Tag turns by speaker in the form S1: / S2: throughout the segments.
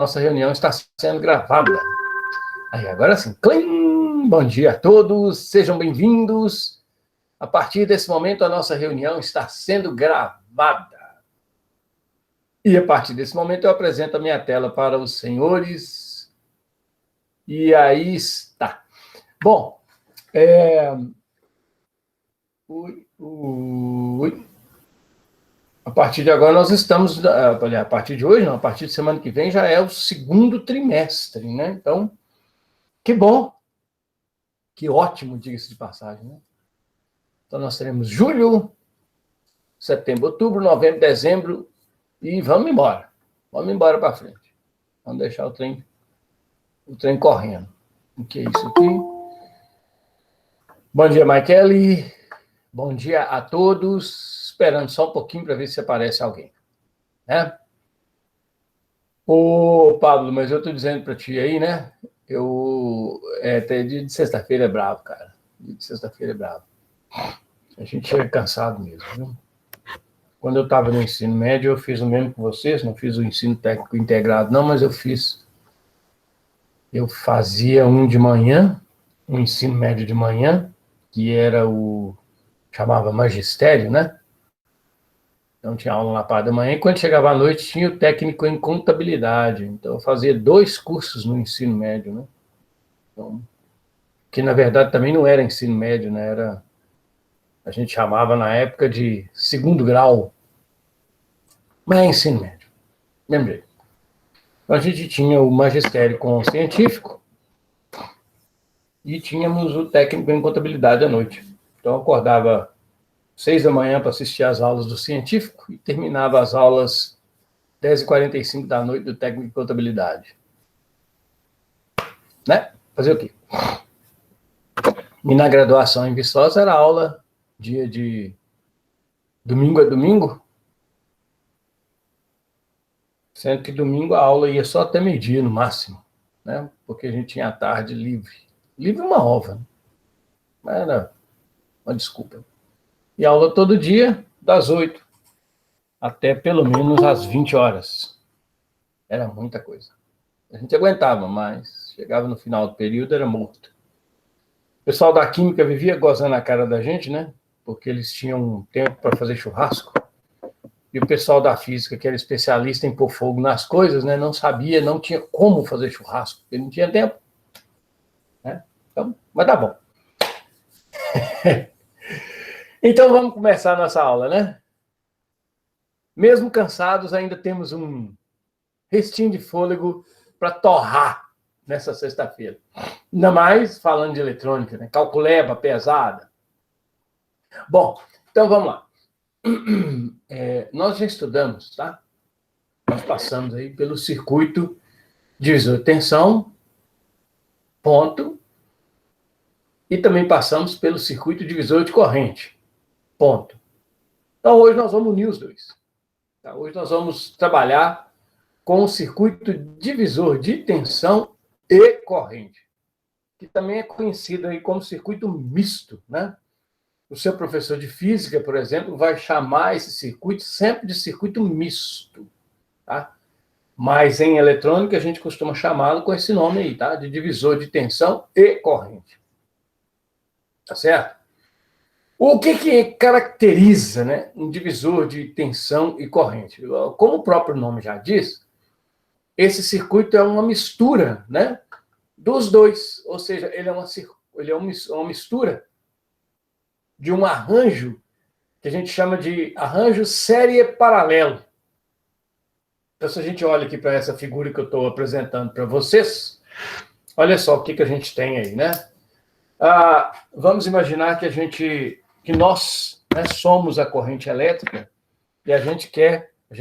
S1: nossa reunião está sendo gravada. Aí, agora sim. Clim! Bom dia a todos, sejam bem-vindos. A partir desse momento, a nossa reunião está sendo gravada. E a partir desse momento, eu apresento a minha tela para os senhores. E aí está. Bom, a partir de agora nós estamos, a partir de hoje, não, a partir de semana que vem já é o segundo trimestre, né? Então, que bom, que ótimo, diga-se de passagem, né? Então nós teremos julho, setembro, outubro, novembro, dezembro e vamos embora. Vamos embora para frente. Vamos deixar o trem correndo. O que é isso aqui? Bom dia, Michele. Bom dia a todos. Esperando só um pouquinho para ver se aparece alguém. Né? Ô, Pablo, mas eu estou dizendo para ti aí, né? Até dia de sexta-feira é bravo, cara. Dia de sexta-feira é bravo. A gente chega cansado mesmo, viu? Quando eu estava no ensino médio, eu fiz o mesmo que vocês, não fiz o ensino técnico integrado, não, mas eu fazia um de manhã, um ensino médio de manhã, que era chamava magistério, né? Então tinha aula na parte da manhã, e quando chegava à noite tinha o técnico em contabilidade. Então eu fazia 2 cursos no ensino médio, né? Então, que na verdade também não era ensino médio, né? A gente chamava na época de segundo grau, mas é ensino médio, mesmo jeito. Então a gente tinha o magistério com o científico e tínhamos o técnico em contabilidade à noite. Então eu acordava 6 da manhã para assistir às aulas do científico e terminava as aulas 10h45 da noite do técnico de contabilidade. Né? Fazer o quê? E na graduação em Viçosa era aula dia de domingo a domingo, sendo que domingo a aula ia só até meio-dia no máximo, né? Porque a gente tinha a tarde livre. Livre uma ova, né? Mas era uma desculpa. E aula todo dia, das 8 até pelo menos às 20 horas. Era muita coisa. A gente aguentava, mas chegava no final do período, era morto. O pessoal da química vivia gozando a cara da gente, né? Porque eles tinham tempo para fazer churrasco. E o pessoal da física, que era especialista em pôr fogo nas coisas, né? Não sabia, não tinha como fazer churrasco, porque não tinha tempo. Né? Então, mas tá bom. Então vamos começar a nossa aula, né? Mesmo cansados, ainda temos um restinho de fôlego para torrar nessa sexta-feira. Ainda mais falando de eletrônica, né? Calculeba pesada. Bom, então vamos lá. Nós já estudamos, tá? Nós passamos aí pelo circuito divisor de tensão, ponto, e também passamos pelo circuito divisor de corrente, ponto. Então hoje nós vamos unir os dois. Tá? Hoje nós vamos trabalhar com o circuito divisor de tensão e corrente, que também é conhecido aí como circuito misto, né? O seu professor de física, por exemplo, vai chamar esse circuito sempre de circuito misto, tá? Mas em eletrônica a gente costuma chamá-lo com esse nome aí, tá? De divisor de tensão e corrente. Tá certo? O que caracteriza, né, um divisor de tensão e corrente? Como o próprio nome já diz, esse circuito é uma mistura, né, dos dois, ou seja, ele é uma mistura de um arranjo que a gente chama de arranjo série paralelo. Então, se a gente olha aqui para essa figura que eu estou apresentando para vocês, olha só o que a gente tem aí, né? Vamos imaginar que nós, né, somos a corrente elétrica e a gente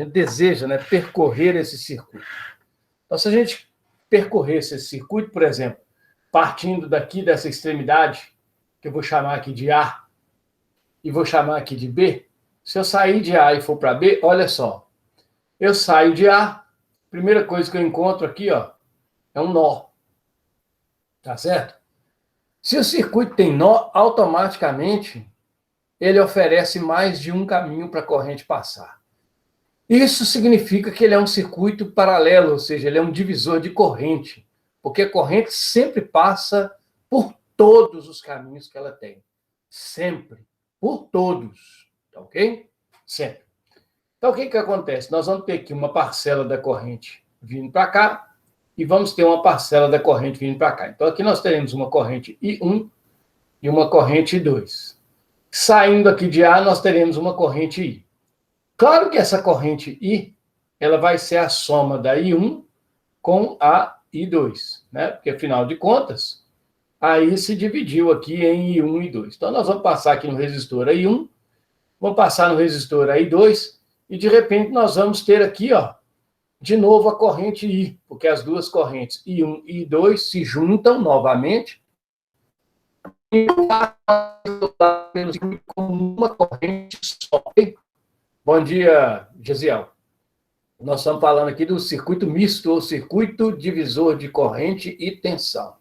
S1: deseja, né, percorrer esse circuito. Então, se a gente percorresse esse circuito, por exemplo, partindo daqui dessa extremidade, que eu vou chamar aqui de A, e vou chamar aqui de B, se eu sair de A e for para B, olha só, eu saio de A, primeira coisa que eu encontro aqui, ó, é um nó. Tá certo? Se o circuito tem nó, automaticamente ele oferece mais de um caminho para a corrente passar. Isso significa que ele é um circuito paralelo, ou seja, ele é um divisor de corrente, porque a corrente sempre passa por todos os caminhos que ela tem. Sempre. Por todos. Tá ok? Sempre. Então, o que acontece? Nós vamos ter aqui uma parcela da corrente vindo para cá e vamos ter uma parcela da corrente vindo para cá. Então, aqui nós teremos uma corrente I1 e uma corrente I2. Saindo aqui de A, nós teremos uma corrente I. Claro que essa corrente I, ela vai ser a soma da I1 com a I2, né? Porque, afinal de contas, aí se dividiu aqui em I1 e I2. Então, nós vamos passar aqui no resistor a I1, vamos passar no resistor a I2, e, de repente, nós vamos ter aqui, ó, de novo a corrente I, porque as duas correntes I1 e I2 se juntam novamente e como uma corrente só. Bom dia, Gesiel. Nós estamos falando aqui do circuito misto, ou circuito divisor de corrente e tensão.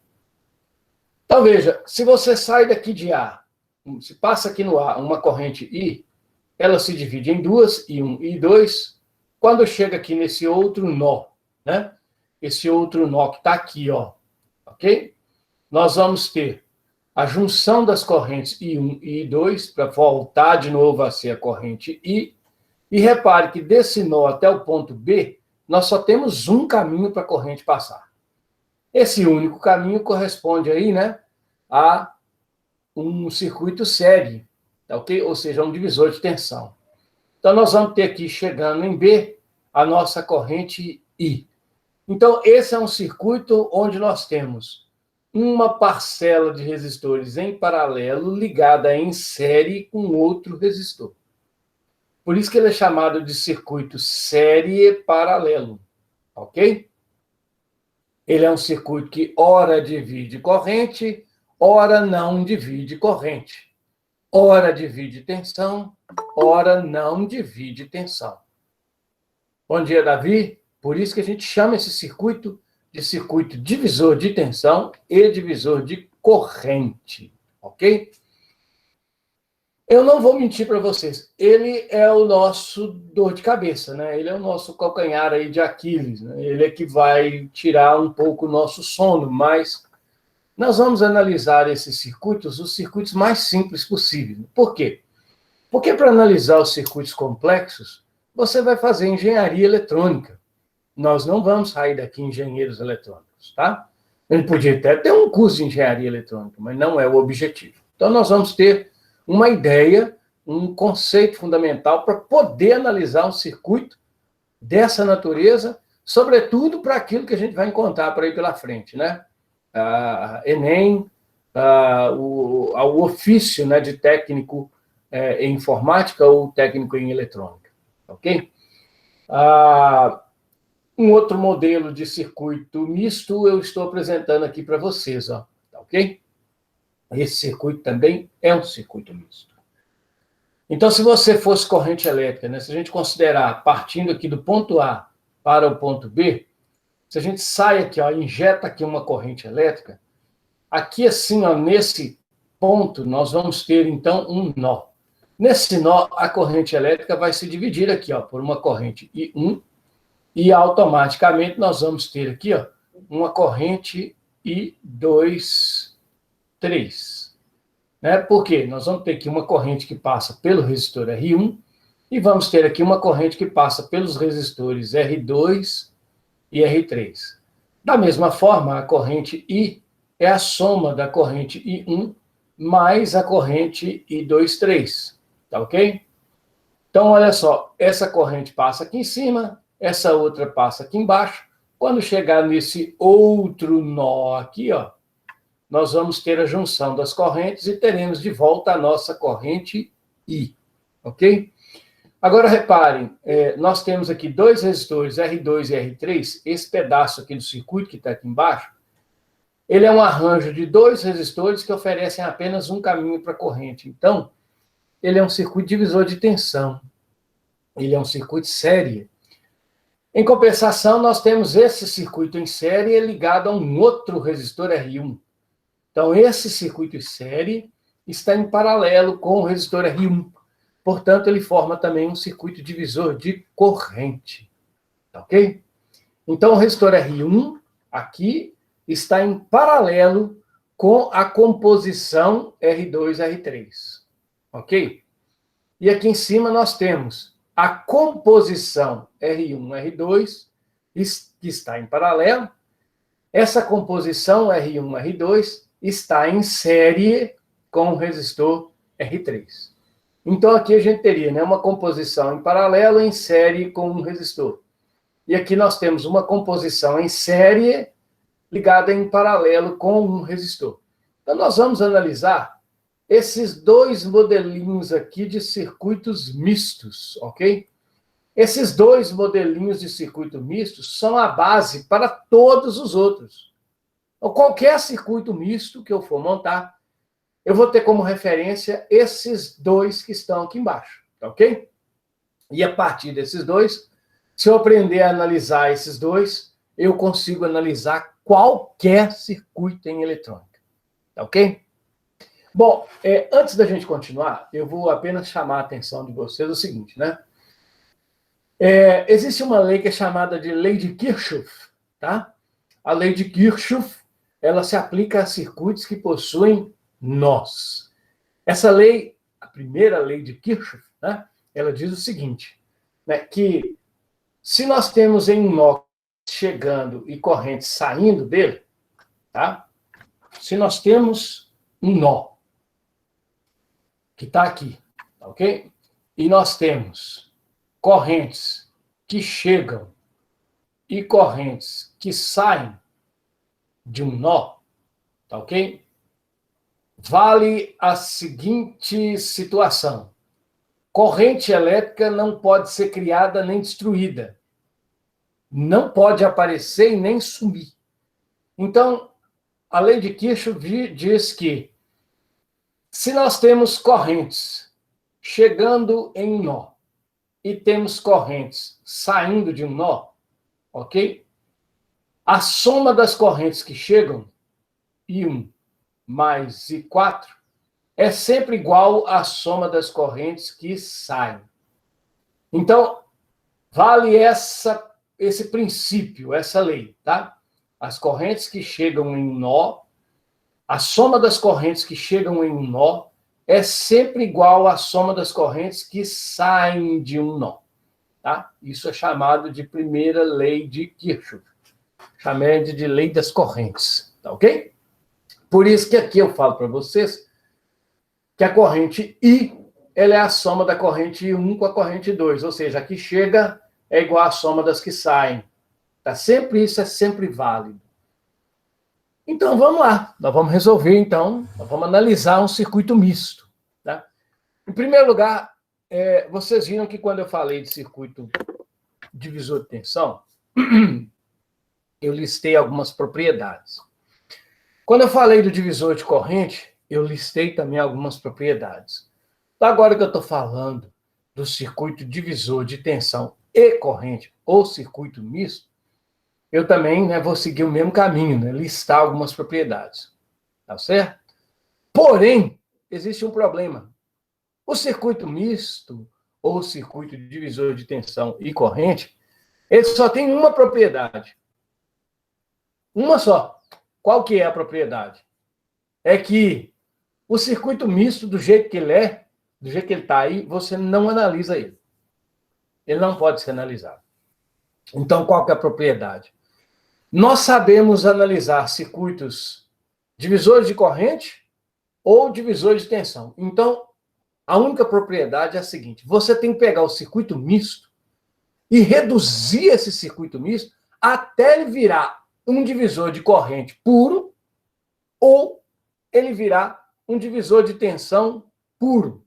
S1: Então, veja, se você sai daqui de A, se passa aqui no A uma corrente I, ela se divide em duas, I1 e I2. Quando chega aqui nesse outro nó, né? Esse outro nó que está aqui, ó, ok? Nós vamos ter a junção das correntes I1 e I2 para voltar de novo a ser a corrente I. E repare que desse nó até o ponto B, nós só temos um caminho para a corrente passar. Esse único caminho corresponde aí, né, a um circuito série, tá ok? Ou seja, um divisor de tensão. Então, nós vamos ter aqui, chegando em B, a nossa corrente I. Então, esse é um circuito onde nós temos uma parcela de resistores em paralelo ligada em série com outro resistor. Por isso que ele é chamado de circuito série paralelo, ok? Ele é um circuito que ora divide corrente, ora não divide corrente. Ora divide tensão, ora não divide tensão. Bom dia, Davi. Por isso que a gente chama esse circuito de circuito divisor de tensão e divisor de corrente, ok? Eu não vou mentir para vocês, ele é o nosso dor de cabeça, né? Ele é o nosso calcanhar aí de Aquiles, né? Ele é que vai tirar um pouco o nosso sono, mas nós vamos analisar esses circuitos, os circuitos mais simples possíveis. Por quê? Porque para analisar os circuitos complexos, você vai fazer engenharia eletrônica. Nós não vamos sair daqui engenheiros eletrônicos, tá? A gente podia até ter um curso de engenharia eletrônica, mas não é o objetivo. Então, nós vamos ter uma ideia, um conceito fundamental para poder analisar um circuito dessa natureza, sobretudo para aquilo que a gente vai encontrar por aí pela frente, né? Enem, o ofício, né, de técnico em informática ou técnico em eletrônica, ok? Um outro modelo de circuito misto eu estou apresentando aqui para vocês, ó, ok? Esse circuito também é um circuito misto. Então, se você fosse corrente elétrica, né, se a gente considerar partindo aqui do ponto A para o ponto B, se a gente sai aqui, ó, injeta aqui uma corrente elétrica, aqui assim, ó, nesse ponto, nós vamos ter, então, um nó. Nesse nó, a corrente elétrica vai se dividir aqui, ó, por uma corrente I1, e automaticamente nós vamos ter aqui, ó, uma corrente I2, 3. Né? Por quê? Nós vamos ter aqui uma corrente que passa pelo resistor R1 e vamos ter aqui uma corrente que passa pelos resistores R2 e R3. Da mesma forma, a corrente I é a soma da corrente I1 mais a corrente I2, 3. Tá ok? Então, olha só, essa corrente passa aqui em cima, essa outra passa aqui embaixo. Quando chegar nesse outro nó aqui, ó, nós vamos ter a junção das correntes e teremos de volta a nossa corrente I, ok? Agora, reparem, nós temos aqui dois resistores, R2 e R3, esse pedaço aqui do circuito que está aqui embaixo, ele é um arranjo de dois resistores que oferecem apenas um caminho para a corrente. Então, ele é um circuito divisor de tensão, ele é um circuito série. Em compensação, nós temos esse circuito em série ligado a um outro resistor R1. Então, esse circuito em série está em paralelo com o resistor R1. portanto, ele forma também um circuito divisor de corrente. Tá ok? Então, o resistor R1 aqui está em paralelo com a composição R2, R3. Ok? E aqui em cima nós temos a composição R1, R2, que está em paralelo. Essa composição R1, R2 está em série com o resistor R3. Então, aqui a gente teria, né, uma composição em paralelo em série com um resistor. E aqui nós temos uma composição em série ligada em paralelo com um resistor. Então, nós vamos analisar esses dois modelinhos aqui de circuitos mistos, ok? Esses dois modelinhos de circuito misto são a base para todos os outros. Então, qualquer circuito misto que eu for montar, eu vou ter como referência esses dois que estão aqui embaixo, ok? E a partir desses dois, se eu aprender a analisar esses dois, eu consigo analisar qualquer circuito em eletrônica, ok? Bom, antes da gente continuar, eu vou apenas chamar a atenção de vocês o seguinte, né? Existe uma lei que é chamada de Lei de Kirchhoff, tá? A Lei de Kirchhoff, ela se aplica a circuitos que possuem nós. Essa lei, a primeira lei de Kirchhoff, né? Ela diz o seguinte, né? Que se nós temos em um nó chegando e corrente saindo dele, tá? Se nós temos um nó que está aqui, ok? E nós temos correntes que chegam e correntes que saem de um nó, tá ok? Vale a seguinte situação. Corrente elétrica não pode ser criada nem destruída. Não pode aparecer e nem sumir. Então, a lei de Kirchhoff diz que se nós temos correntes chegando em um nó e temos correntes saindo de um nó, ok? A soma das correntes que chegam, I1 mais I4, é sempre igual à soma das correntes que saem. Então, vale esse princípio, essa lei, tá? As correntes que chegam em um nó, a soma das correntes que chegam em um nó é sempre igual à soma das correntes que saem de um nó, tá? Isso é chamado de primeira lei de Kirchhoff. Chamei de lei das correntes, tá ok? Por isso que aqui eu falo para vocês que a corrente I, ela é a soma da corrente I1 com a corrente 2, ou seja, a que chega é igual à soma das que saem. Tá? Sempre isso é sempre válido. Então, vamos lá. Nós vamos resolver, então, nós vamos analisar um circuito misto. Tá? Em primeiro lugar, vocês viram que quando eu falei de circuito divisor de tensão, eu listei algumas propriedades. Quando eu falei do divisor de corrente, eu listei também algumas propriedades. Então, agora que eu estou falando do circuito divisor de tensão e corrente, ou circuito misto, eu também, né, vou seguir o mesmo caminho, né, listar algumas propriedades. Tá certo? Porém, existe um problema. O circuito misto, ou circuito divisor de tensão e corrente, ele só tem uma propriedade. Uma só. Qual que é a propriedade? É que o circuito misto, do jeito que ele é, do jeito que ele está aí, você não analisa ele. Ele não pode ser analisado. Então, qual que é a propriedade? Nós sabemos analisar circuitos divisores de corrente ou divisores de tensão. Então, a única propriedade é a seguinte: você tem que pegar o circuito misto e reduzir esse circuito misto até ele virar um divisor de corrente puro ou ele virar um divisor de tensão puro.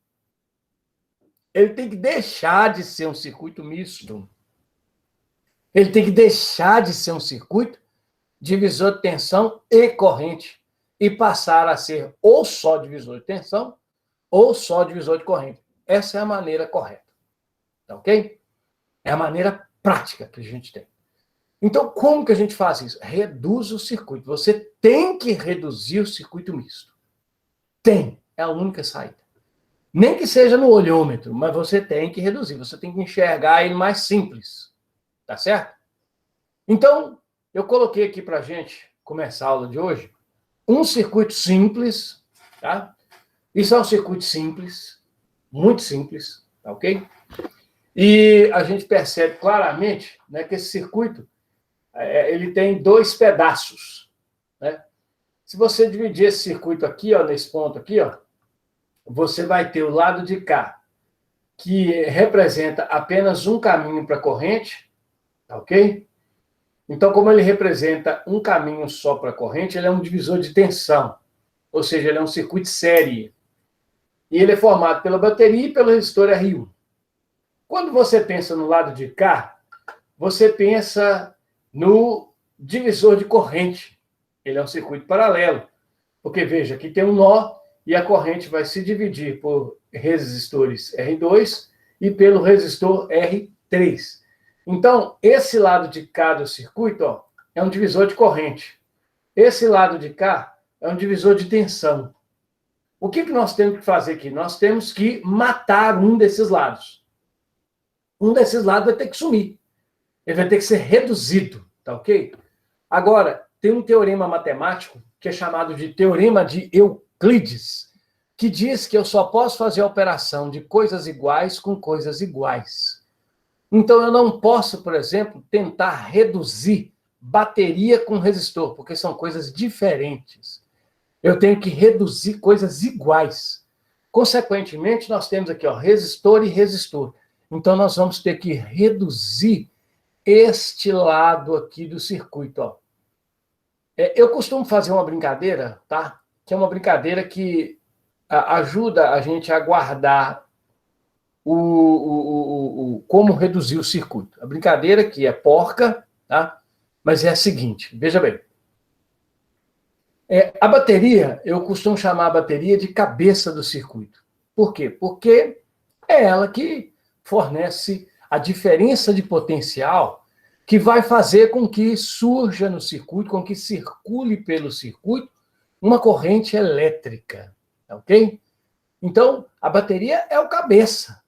S1: Ele tem que deixar de ser um circuito misto. Ele tem que deixar de ser um circuito divisor de tensão e corrente e passar a ser ou só divisor de tensão ou só divisor de corrente. Essa é a maneira correta. Tá ok? É a maneira prática que a gente tem. Então, como que a gente faz isso? Reduz o circuito. Você tem que reduzir o circuito misto. Tem. É a única saída. Nem que seja no olhômetro, mas você tem que reduzir, você tem que enxergar ele mais simples. Tá certo? Então, eu coloquei aqui para a gente começar a aula de hoje um circuito simples, tá? Isso é um circuito simples, muito simples, tá ok? E a gente percebe claramente, né, que esse circuito ele tem dois pedaços, né? Se você dividir esse circuito aqui, ó, nesse ponto aqui, ó, você vai ter o lado de cá, que representa apenas um caminho para a corrente, tá ok? Então, como ele representa um caminho só para a corrente, ele é um divisor de tensão, ou seja, ele é um circuito série. E ele é formado pela bateria e pelo resistor R1. Quando você pensa no lado de cá, você pensa no divisor de corrente. Ele é um circuito paralelo. Porque, veja, aqui tem um nó e a corrente vai se dividir por resistores R2 e pelo resistor R3. Então, esse lado de cá do circuito, ó, é um divisor de corrente. Esse lado de cá é um divisor de tensão. O que nós temos que fazer aqui? Nós temos que matar um desses lados. Um desses lados vai ter que sumir. Ele vai ter que ser reduzido, tá ok? Agora, tem um teorema matemático que é chamado de Teorema de Euclides, que diz que eu só posso fazer a operação de coisas iguais com coisas iguais. Então, eu não posso, por exemplo, tentar reduzir bateria com resistor, porque são coisas diferentes. Eu tenho que reduzir coisas iguais. Consequentemente, nós temos aqui, ó, resistor e resistor. Então, nós vamos ter que reduzir este lado aqui do circuito, ó. Eu costumo fazer uma brincadeira, tá? Que é uma brincadeira que ajuda a gente a guardar como reduzir o circuito. A brincadeira que é porca, tá? Mas é a seguinte, veja bem. A bateria, eu costumo chamar a bateria de cabeça do circuito. Por quê? Porque é ela que fornece a diferença de potencial que vai fazer com que surja no circuito, com que circule pelo circuito, uma corrente elétrica, ok? Então, a bateria é o cabeça.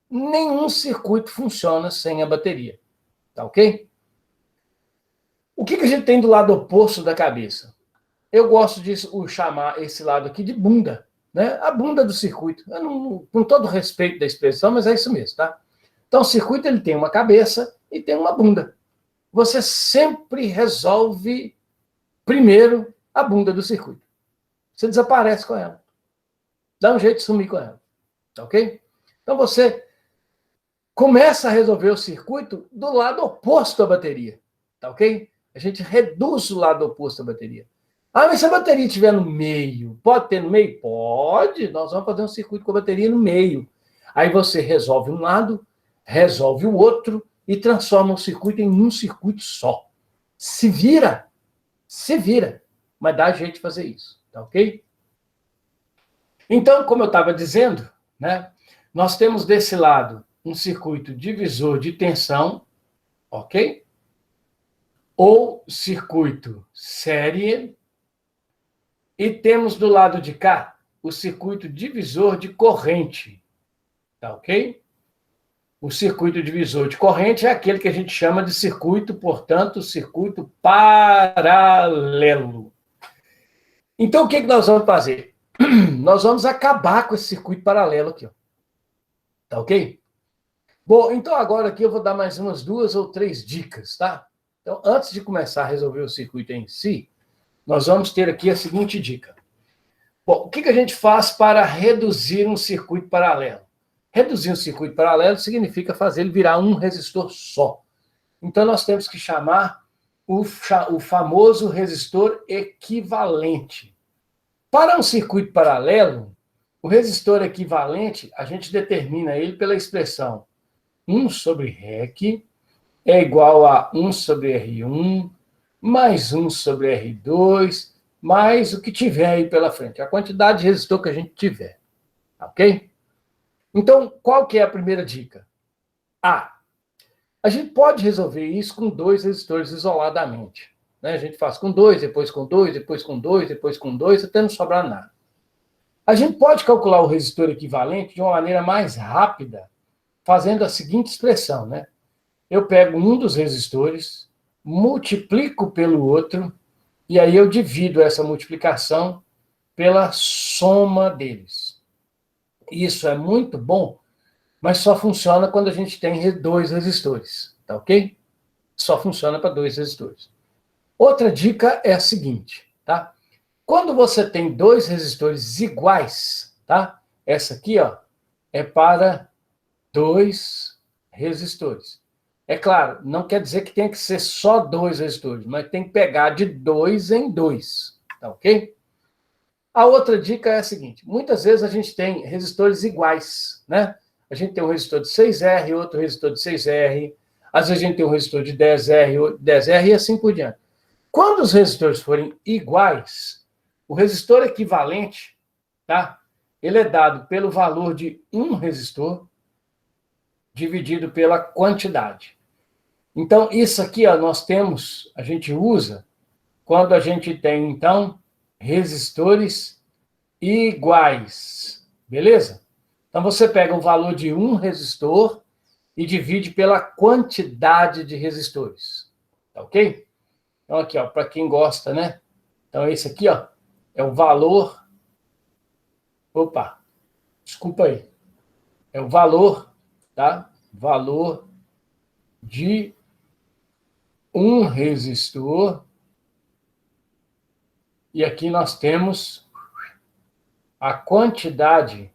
S1: Nenhum circuito funciona sem a bateria, tá ok? O que a gente tem do lado oposto da cabeça? Eu gosto de chamar esse lado aqui de bunda, né? A bunda do circuito. Com todo respeito da expressão, mas é isso mesmo, tá? Então, o circuito ele tem uma cabeça e tem uma bunda. Você sempre resolve primeiro a bunda do circuito. Você desaparece com ela. Dá um jeito de sumir com ela. Tá ok? Então, você começa a resolver o circuito do lado oposto à bateria. Tá ok? A gente reduz o lado oposto à bateria. Ah, mas se a bateria estiver no meio, pode ter no meio? Pode. Nós vamos fazer um circuito com a bateria no meio. Aí você resolve um lado, resolve o outro e transforma o circuito em um circuito só. Se vira. Mas dá jeito de fazer isso, tá ok? Então, como eu estava dizendo, né, nós temos desse lado um circuito divisor de tensão, ok? Ou circuito série. E temos do lado de cá o circuito divisor de corrente, tá ok? O circuito divisor de corrente é aquele que a gente chama de circuito, portanto, circuito paralelo. Então, o que nós vamos fazer? Nós vamos acabar com esse circuito paralelo aqui, ó. Tá ok? Bom, então agora aqui eu vou dar mais umas 2 ou 3 dicas, tá? Então, antes de começar a resolver o circuito em si, nós vamos ter aqui a seguinte dica. Bom, o que a gente faz para reduzir um circuito paralelo? Reduzir um circuito paralelo significa fazer ele virar um resistor só. Então, nós temos que chamar o famoso resistor equivalente. Para um circuito paralelo, o resistor equivalente, a gente determina ele pela expressão 1 sobre REC é igual a 1 sobre R1, mais 1 sobre R2, mais o que tiver aí pela frente, a quantidade de resistor que a gente tiver. Ok? Então, qual que é a primeira dica? A gente pode resolver isso com 2 resistores isoladamente. Né? A gente faz com 2, depois com 2, depois com 2, depois com 2, até não sobrar nada. A gente pode calcular o resistor equivalente de uma maneira mais rápida, fazendo a seguinte expressão, né? Eu pego um dos resistores, multiplico pelo outro, e aí eu divido essa multiplicação pela soma deles. Isso é muito bom, mas só funciona quando a gente tem dois resistores, tá ok? Só funciona para dois resistores. Outra dica é a seguinte, tá? Quando você tem dois resistores iguais, tá? Essa aqui, ó, é para dois resistores. É claro, não quer dizer que tem que ser só dois resistores, mas tem que pegar de dois em dois, tá ok? A outra dica é a seguinte, muitas vezes a gente tem resistores iguais, né? A gente tem um resistor de 6R, outro resistor de 6R, às vezes a gente tem um resistor de 10R, 10R e assim por diante. Quando os resistores forem iguais, o resistor equivalente, tá? Ele é dado pelo valor de um resistor dividido pela quantidade. Então, isso aqui, ó, a gente usa quando a gente tem, então, resistores iguais, beleza? Então, você pega o valor de um resistor e divide pela quantidade de resistores, tá ok? Então, aqui, ó, para quem gosta, né? Então, esse aqui, ó, é o valor... Opa, desculpa aí. É o valor, tá? Valor de um resistor. E aqui nós temos a quantidade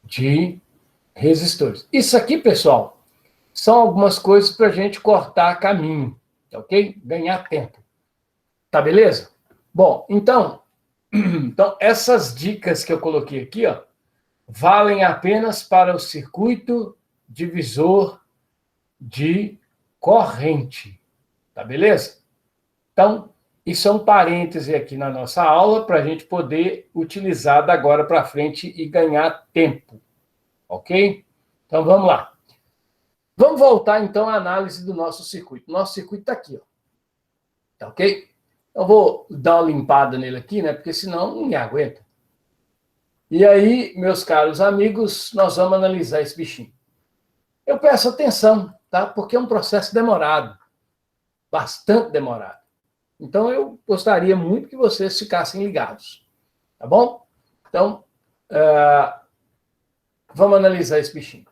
S1: de resistores. Isso aqui, pessoal, são algumas coisas para a gente cortar caminho, tá ok? Ganhar tempo. Tá beleza? Bom, então essas dicas que eu coloquei aqui, ó, valem apenas para o circuito divisor de corrente. Tá beleza? Então, isso é um parêntese aqui na nossa aula para a gente poder utilizar da agora para frente e ganhar tempo. Ok? Então, vamos lá. Vamos voltar, então, à análise do nosso circuito. Nosso circuito está aqui, ó. Tá ok? Eu vou dar uma limpada nele aqui, né? Porque senão não me aguenta. E aí, meus caros amigos, nós vamos analisar esse bichinho. Eu peço atenção, tá? Porque é um processo demorado. Bastante demorado. Então, eu gostaria muito que vocês ficassem ligados. Tá bom? Então, vamos analisar esse bichinho.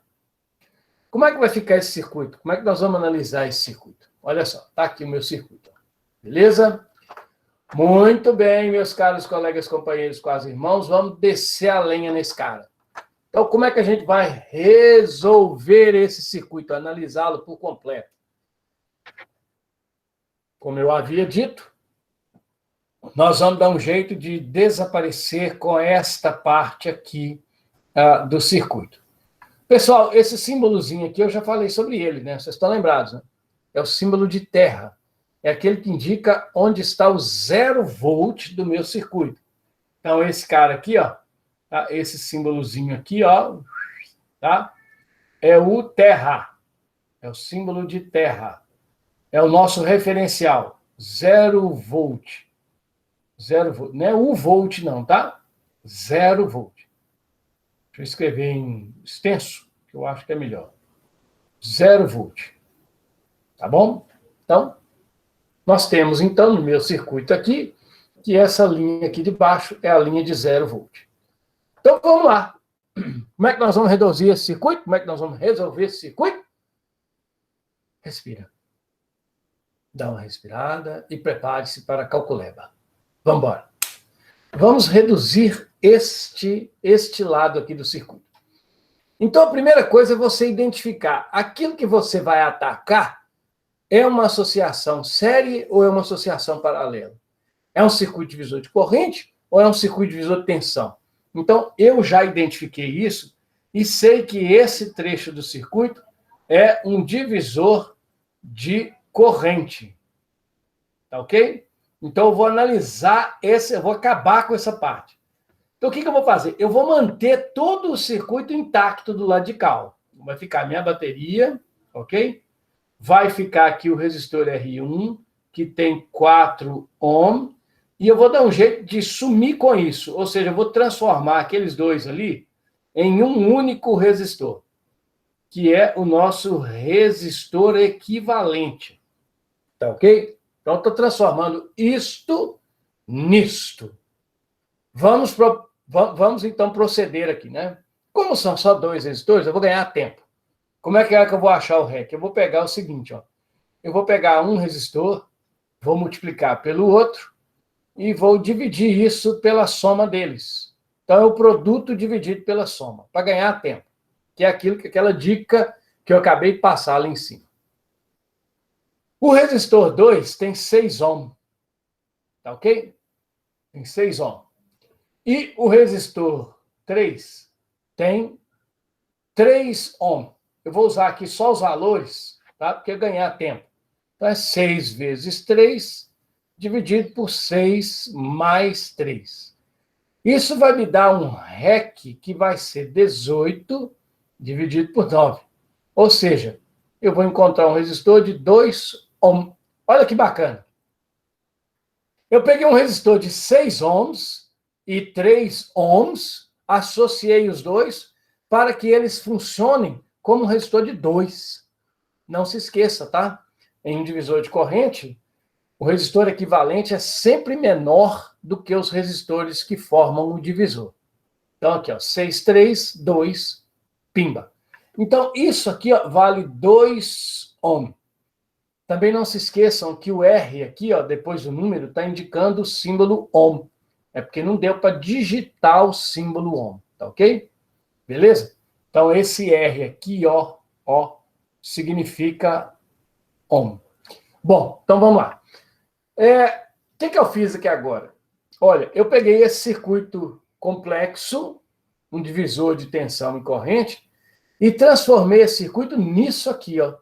S1: Como é que vai ficar esse circuito? Como é que nós vamos analisar esse circuito? Olha só, tá aqui o meu circuito. Beleza? Muito bem, meus caros colegas, companheiros, quase irmãos, vamos descer a lenha nesse cara. Então, como é que a gente vai resolver esse circuito, analisá-lo por completo? Como eu havia dito, nós vamos dar um jeito de desaparecer com esta parte aqui do circuito. Pessoal, esse símbolozinho aqui, eu já falei sobre ele, né? Vocês estão lembrados, né? É o símbolo de terra. É aquele que indica onde está o 0 volt do meu circuito. Então, esse cara aqui, ó, tá? Esse símbolozinho aqui, ó, tá? É o terra. É o símbolo de terra. É o nosso referencial. 0 volt. 0 volt. Não é 1 volt, não, tá? 0 volt. Deixa eu escrever em extenso, que eu acho que é melhor. 0 volt. Tá bom? Então, nós temos, então, no meu circuito aqui, que essa linha aqui de baixo é a linha de 0 volt. Então, vamos lá. Como é que nós vamos reduzir esse circuito? Como é que nós vamos resolver esse circuito? Respira. Dá uma respirada e prepare-se para a calculeba. Vamos embora. Vamos reduzir este lado aqui do circuito. Então, a primeira coisa é você identificar aquilo que você vai atacar é uma associação série ou é uma associação paralela? É um circuito divisor de corrente ou é um circuito divisor de tensão? Então, eu já identifiquei isso e sei que esse trecho do circuito é um divisor de corrente. Tá ok? Então, eu vou analisar eu vou acabar com essa parte. Então, o que eu vou fazer? Eu vou manter todo o circuito intacto do lado de cá. Ó. Vai ficar a minha bateria, ok? Vai ficar aqui o resistor R1, que tem 4 ohm, E eu vou dar um jeito de sumir com isso. Ou seja, eu vou transformar aqueles dois ali em um único resistor, que é o nosso resistor equivalente. Tá ok? Então, estou transformando isto nisto. Vamos então proceder aqui, né? Como são só dois resistores, eu vou ganhar tempo. Como é que eu vou achar o REC? Eu vou pegar o seguinte, ó. Eu vou pegar um resistor, vou multiplicar pelo outro e vou dividir isso pela soma deles. Então, é o produto dividido pela soma, para ganhar tempo. Que é aquela dica que eu acabei de passar lá em cima. O resistor 2 tem 6 ohms. Tá ok? Tem 6 ohms. E o resistor 3 tem 3 ohms. Eu vou usar aqui só os valores, tá? Porque ganhar tempo. Então, é 6 vezes 3, dividido por 6 mais 3. Isso vai me dar um REC que vai ser 18 dividido por 9. Ou seja, eu vou encontrar um resistor de 2 ohms. Olha que bacana. Eu peguei um resistor de 6 ohms e 3 ohms, associei os dois para que eles funcionem como um resistor de 2. Não se esqueça, tá? Em um divisor de corrente, o resistor equivalente é sempre menor do que os resistores que formam o divisor. Então, aqui, ó, 6, 3, 2, pimba. Então, isso aqui ó, vale 2 ohms. Também não se esqueçam que o R aqui, ó, depois do número, está indicando o símbolo ohm. É porque não deu para digitar o símbolo ohm, tá ok? Beleza? Então, esse R aqui, ó, significa ohm. Bom, então vamos lá. O que eu fiz aqui agora? Olha, eu peguei esse circuito complexo, um divisor de tensão e corrente, e transformei esse circuito nisso aqui, ó,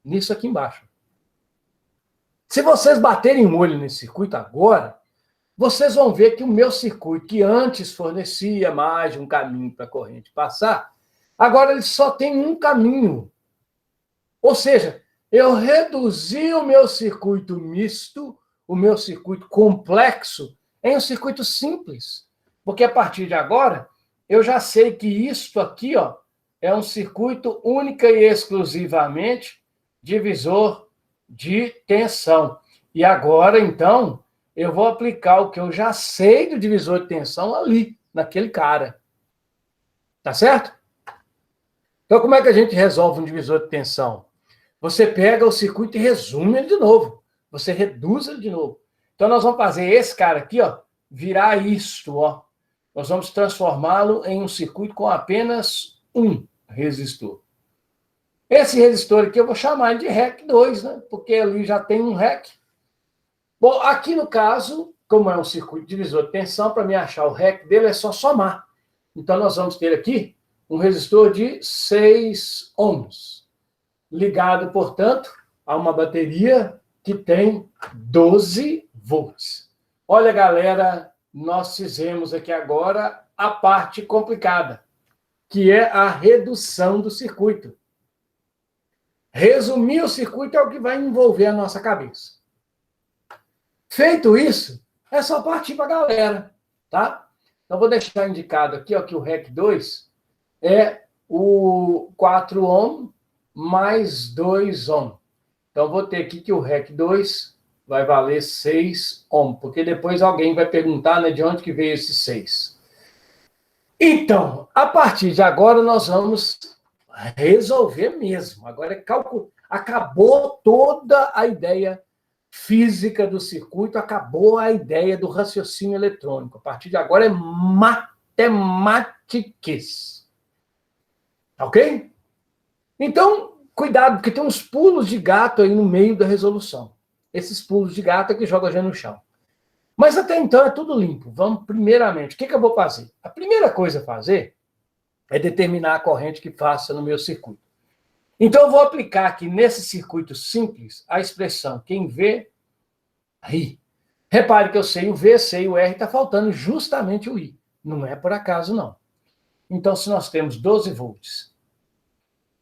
S1: nisso aqui embaixo. Se vocês baterem o olho nesse circuito agora, vocês vão ver que o meu circuito, que antes fornecia mais de um caminho para a corrente passar, agora ele só tem um caminho. Ou seja, eu reduzi o meu circuito misto, o meu circuito complexo, em um circuito simples. Porque a partir de agora, eu já sei que isto aqui ó, é um circuito única e exclusivamente divisor de tensão. E agora, então, eu vou aplicar o que eu já sei do divisor de tensão ali, naquele cara. Tá certo? Então, como é que a gente resolve um divisor de tensão? Você pega o circuito e resume ele de novo. Você reduz ele de novo. Então, nós vamos fazer esse cara aqui, ó, virar isto, ó. Nós vamos transformá-lo em um circuito com apenas um resistor. Esse resistor aqui eu vou chamar ele de REC 2, né? Porque ali já tem um REC. Bom, aqui no caso, como é um circuito divisor de tensão, para me achar o REC dele é só somar. Então, nós vamos ter aqui um resistor de 6 ohms, ligado, portanto, a uma bateria que tem 12 volts. Olha, galera, nós fizemos aqui agora a parte complicada, que é a redução do circuito. Resumir o circuito é o que vai envolver a nossa cabeça. Feito isso, é só partir para a galera, tá? Então, vou deixar indicado aqui ó, que o REC 2 é o 4 ohm mais 2 ohm. Então, vou ter aqui que o REC 2 vai valer 6 ohm, porque depois alguém vai perguntar, né, de onde que veio esse 6. Então, a partir de agora, nós vamos resolver mesmo. Agora é cálculo. Acabou toda a ideia física do circuito, acabou a ideia do raciocínio eletrônico. A partir de agora é matemáticas. Ok? Então, cuidado, porque tem uns pulos de gato aí no meio da resolução. Esses pulos de gato é que joga a gente no chão. Mas até então é tudo limpo. Vamos, primeiramente, o que eu vou fazer? A primeira coisa a fazer é determinar a corrente que passa no meu circuito. Então, eu vou aplicar aqui nesse circuito simples a expressão quem vê, ri. Repare que eu sei o V, sei o R, está faltando justamente o I. Não é por acaso, não. Então, se nós temos 12 volts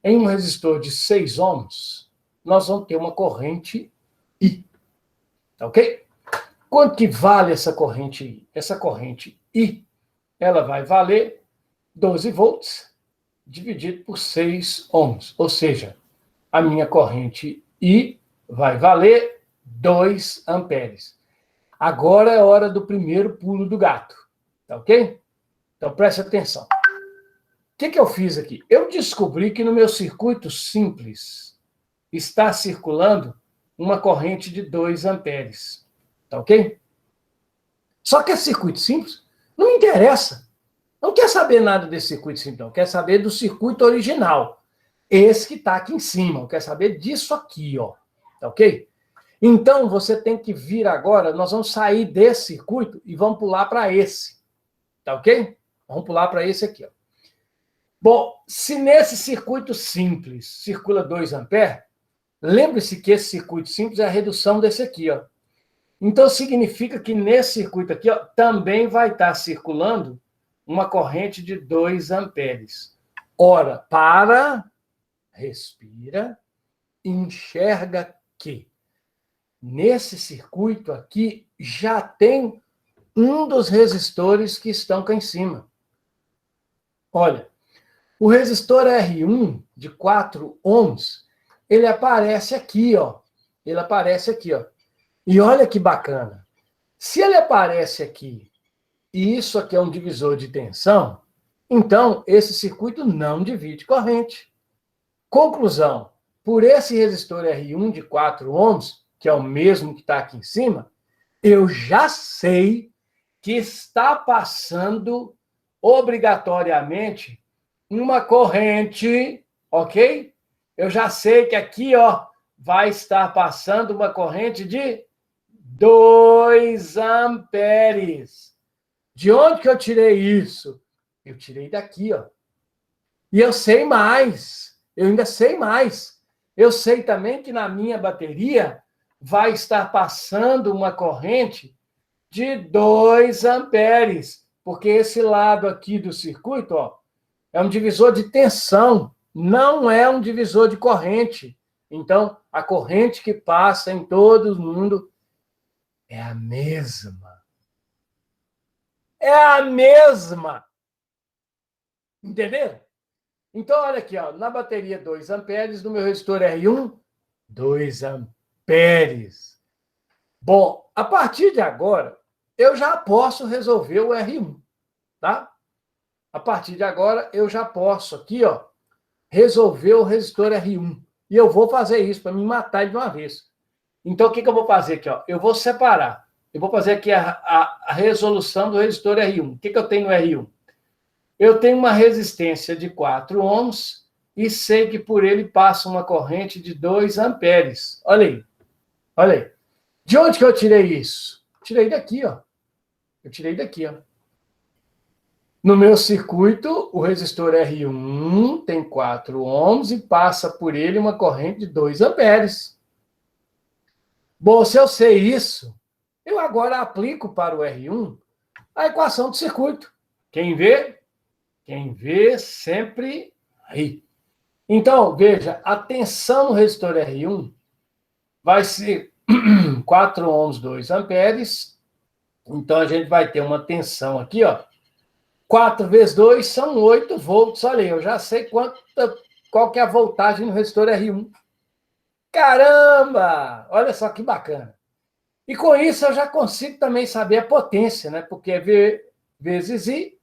S1: em um resistor de 6 ohms, nós vamos ter uma corrente I. Tá ok? Quanto que vale essa corrente I? Essa corrente I, ela vai valer 12 volts dividido por 6 ohms. Ou seja, a minha corrente I vai valer 2 amperes. Agora é hora do primeiro pulo do gato. Tá ok? Então preste atenção. O que eu fiz aqui? Eu descobri que no meu circuito simples está circulando uma corrente de 2 amperes. Tá ok? Só que esse circuito simples não me interessa. Não quer saber nada desse circuito simples, não. Quer saber do circuito original. Esse que está aqui em cima. Não quer saber disso aqui, ó. Tá ok? Então, você tem que vir agora, nós vamos sair desse circuito e vamos pular para esse. Tá ok? Vamos pular para esse aqui, ó. Bom, se nesse circuito simples circula 2 amperes, lembre-se que esse circuito simples é a redução desse aqui, ó. Então, significa que nesse circuito aqui, ó, também vai estar circulando uma corrente de 2 amperes. Ora, respira, enxerga que nesse circuito aqui já tem um dos resistores que estão cá em cima. Olha, o resistor R1 de 4 ohms, ele aparece aqui, ó. Ele aparece aqui, ó. E olha que bacana. Se ele aparece aqui e isso aqui é um divisor de tensão, então esse circuito não divide corrente. Conclusão, por esse resistor R1 de 4 ohms, que é o mesmo que está aqui em cima, eu já sei que está passando obrigatoriamente uma corrente, ok? Eu já sei que aqui, ó, vai estar passando uma corrente de 2 amperes. De onde que eu tirei isso? Eu tirei daqui, ó. E eu sei mais. Eu ainda sei mais. Eu sei também que na minha bateria vai estar passando uma corrente de 2 amperes. Porque esse lado aqui do circuito, ó, é um divisor de tensão. Não é um divisor de corrente. Então, a corrente que passa em todo mundo é a mesma. É a mesma. Entenderam? Então, olha aqui, ó, na bateria 2 amperes, no meu resistor R1, 2 amperes. Bom, a partir de agora, eu já posso resolver o R1, tá? A partir de agora, eu já posso aqui, ó, resolver o resistor R1. E eu vou fazer isso para me matar de uma vez. Então, o que eu vou fazer aqui, ó? Eu vou separar. Eu vou fazer aqui a resolução do resistor R1. O que eu tenho no R1? Eu tenho uma resistência de 4 ohms e sei que por ele passa uma corrente de 2 amperes. Olha aí. Olha aí. De onde que eu tirei isso? Tirei daqui, ó. Eu tirei daqui, ó. No meu circuito, o resistor R1 tem 4 ohms e passa por ele uma corrente de 2 amperes. Bom, se eu sei isso, eu agora aplico para o R1 a equação do circuito. Quem vê sempre ri. Então, veja, a tensão no resistor R1 vai ser 4 ohms, 2 amperes. Então, a gente vai ter uma tensão aqui, ó. 4 vezes 2 são 8 volts. Olha aí, eu já sei qual que é a voltagem no resistor R1. Caramba! Olha só que bacana. E com isso eu já consigo também saber a potência, né? Porque é V vezes I.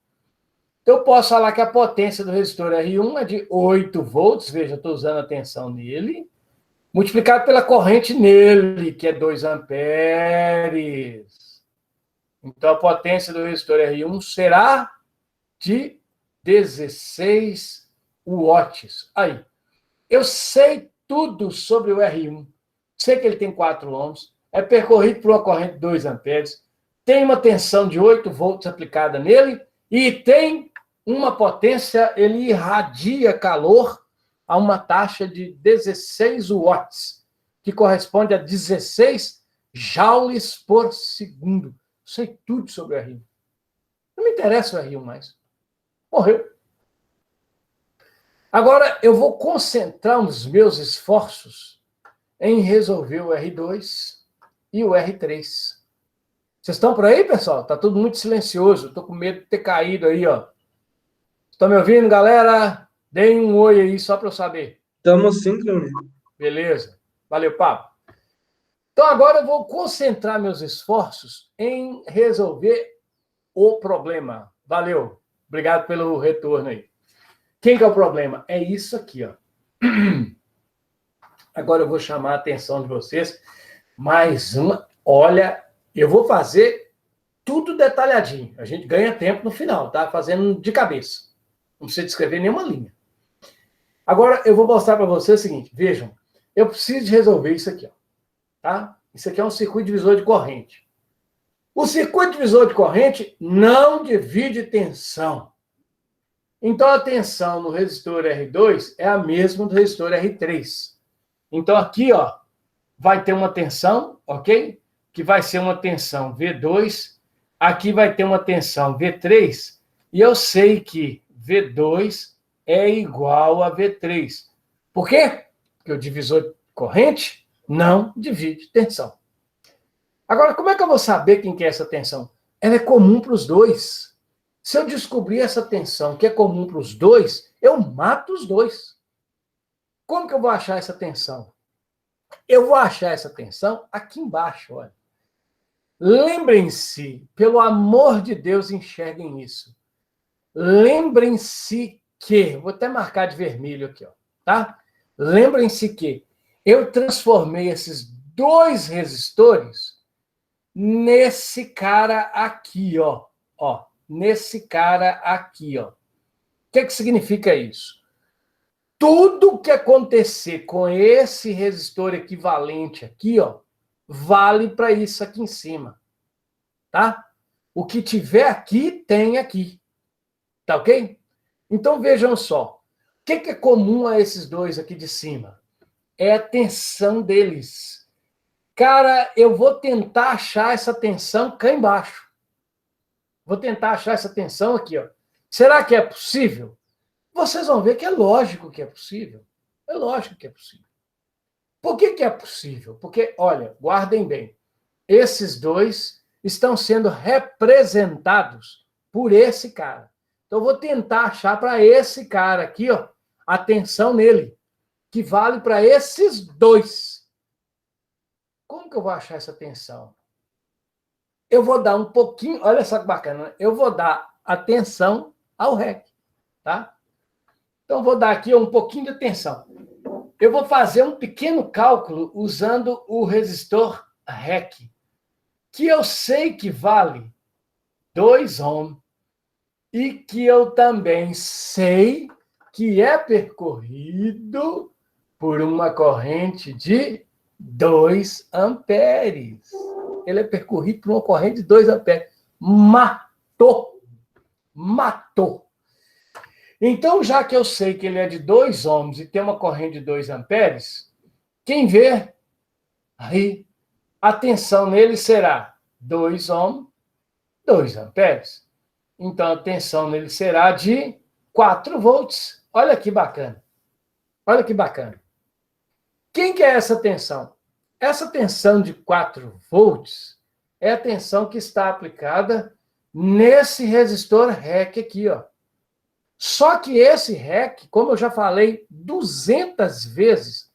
S1: Então, eu posso falar que a potência do resistor R1 é de 8 volts, veja, estou usando a tensão nele, multiplicado pela corrente nele, que é 2 amperes. Então, a potência do resistor R1 será de 16 watts. Aí, eu sei tudo sobre o R1. Sei que ele tem 4 ohms, é percorrido por uma corrente de 2 amperes, tem uma tensão de 8 volts aplicada nele e tem uma potência, ele irradia calor a uma taxa de 16 watts, que corresponde a 16 joules por segundo. Sei tudo sobre o R1. Não me interessa o R1 mais. Morreu. Agora, eu vou concentrar os meus esforços em resolver o R2 e o R3. Vocês estão por aí, pessoal? Tá tudo muito silencioso. Estou com medo de ter caído aí, ó. Estão me ouvindo, galera? Deem um oi aí, só para eu saber.
S2: Estamos sim, Cleone.
S1: Beleza. Valeu, papo. Então, agora eu vou concentrar meus esforços em resolver o problema. Valeu. Obrigado pelo retorno aí. Quem que é o problema? É isso aqui, ó. Agora eu vou chamar a atenção de vocês. Mais uma. Olha, eu vou fazer tudo detalhadinho. A gente ganha tempo no final, tá? Fazendo de cabeça. Não precisa escrever nenhuma linha. Agora eu vou mostrar para vocês o seguinte. Vejam, eu preciso de resolver isso aqui, ó. Tá? Isso aqui é um circuito divisor de corrente. O circuito divisor de corrente não divide tensão. Então, a tensão no resistor R2 é a mesma do resistor R3. Então, aqui, ó, vai ter uma tensão, ok? Que vai ser uma tensão V2. Aqui vai ter uma tensão V3. E eu sei que V2 é igual a V3. Por quê? Porque o divisor de corrente não divide tensão. Agora, como é que eu vou saber quem que é essa tensão? Ela é comum para os dois. Se eu descobrir essa tensão que é comum para os dois, eu mato os dois. Como que eu vou achar essa tensão? Eu vou achar essa tensão aqui embaixo, olha. Lembrem-se, pelo amor de Deus, enxerguem isso. Lembrem-se que, vou até marcar de vermelho aqui, ó, tá? Lembrem-se que eu transformei esses dois resistores nesse cara aqui, ó. Ó, nesse cara aqui, ó. O que significa isso? Tudo que acontecer com esse resistor equivalente aqui, ó, vale para isso aqui em cima, tá? O que tiver aqui, tem aqui, tá ok? Então, vejam só. O que é comum a esses dois aqui de cima? É a tensão deles. Cara, eu vou tentar achar essa tensão cá embaixo. Vou tentar achar essa tensão aqui, ó. Será que é possível? Vocês vão ver que é lógico que é possível. É lógico que é possível. Por que é possível? Porque, olha, guardem bem, esses dois estão sendo representados por esse cara. Então, eu vou tentar achar para esse cara aqui, ó, a tensão nele, que vale para esses dois. Como que eu vou achar essa tensão? Eu vou dar um pouquinho, olha só que bacana, né? Eu vou dar atenção ao REC, tá? Então, vou dar aqui um pouquinho de atenção. Eu vou fazer um pequeno cálculo usando o resistor REC, que eu sei que vale 2 ohms e que eu também sei que é percorrido por uma corrente de 2 amperes. Ele é percorrido por uma corrente de 2 amperes. Matou! Matou! Então, já que eu sei que ele é de 2 ohms e tem uma corrente de 2 amperes, quem vê, aí, a tensão nele será 2 ohms, 2 amperes. Então, a tensão nele será de 4 volts. Olha que bacana. Olha que bacana. Quem que é essa tensão? Essa tensão de 4 volts é a tensão que está aplicada nesse resistor REC aqui, ó. Só que esse REC, como eu já falei 200 vezes,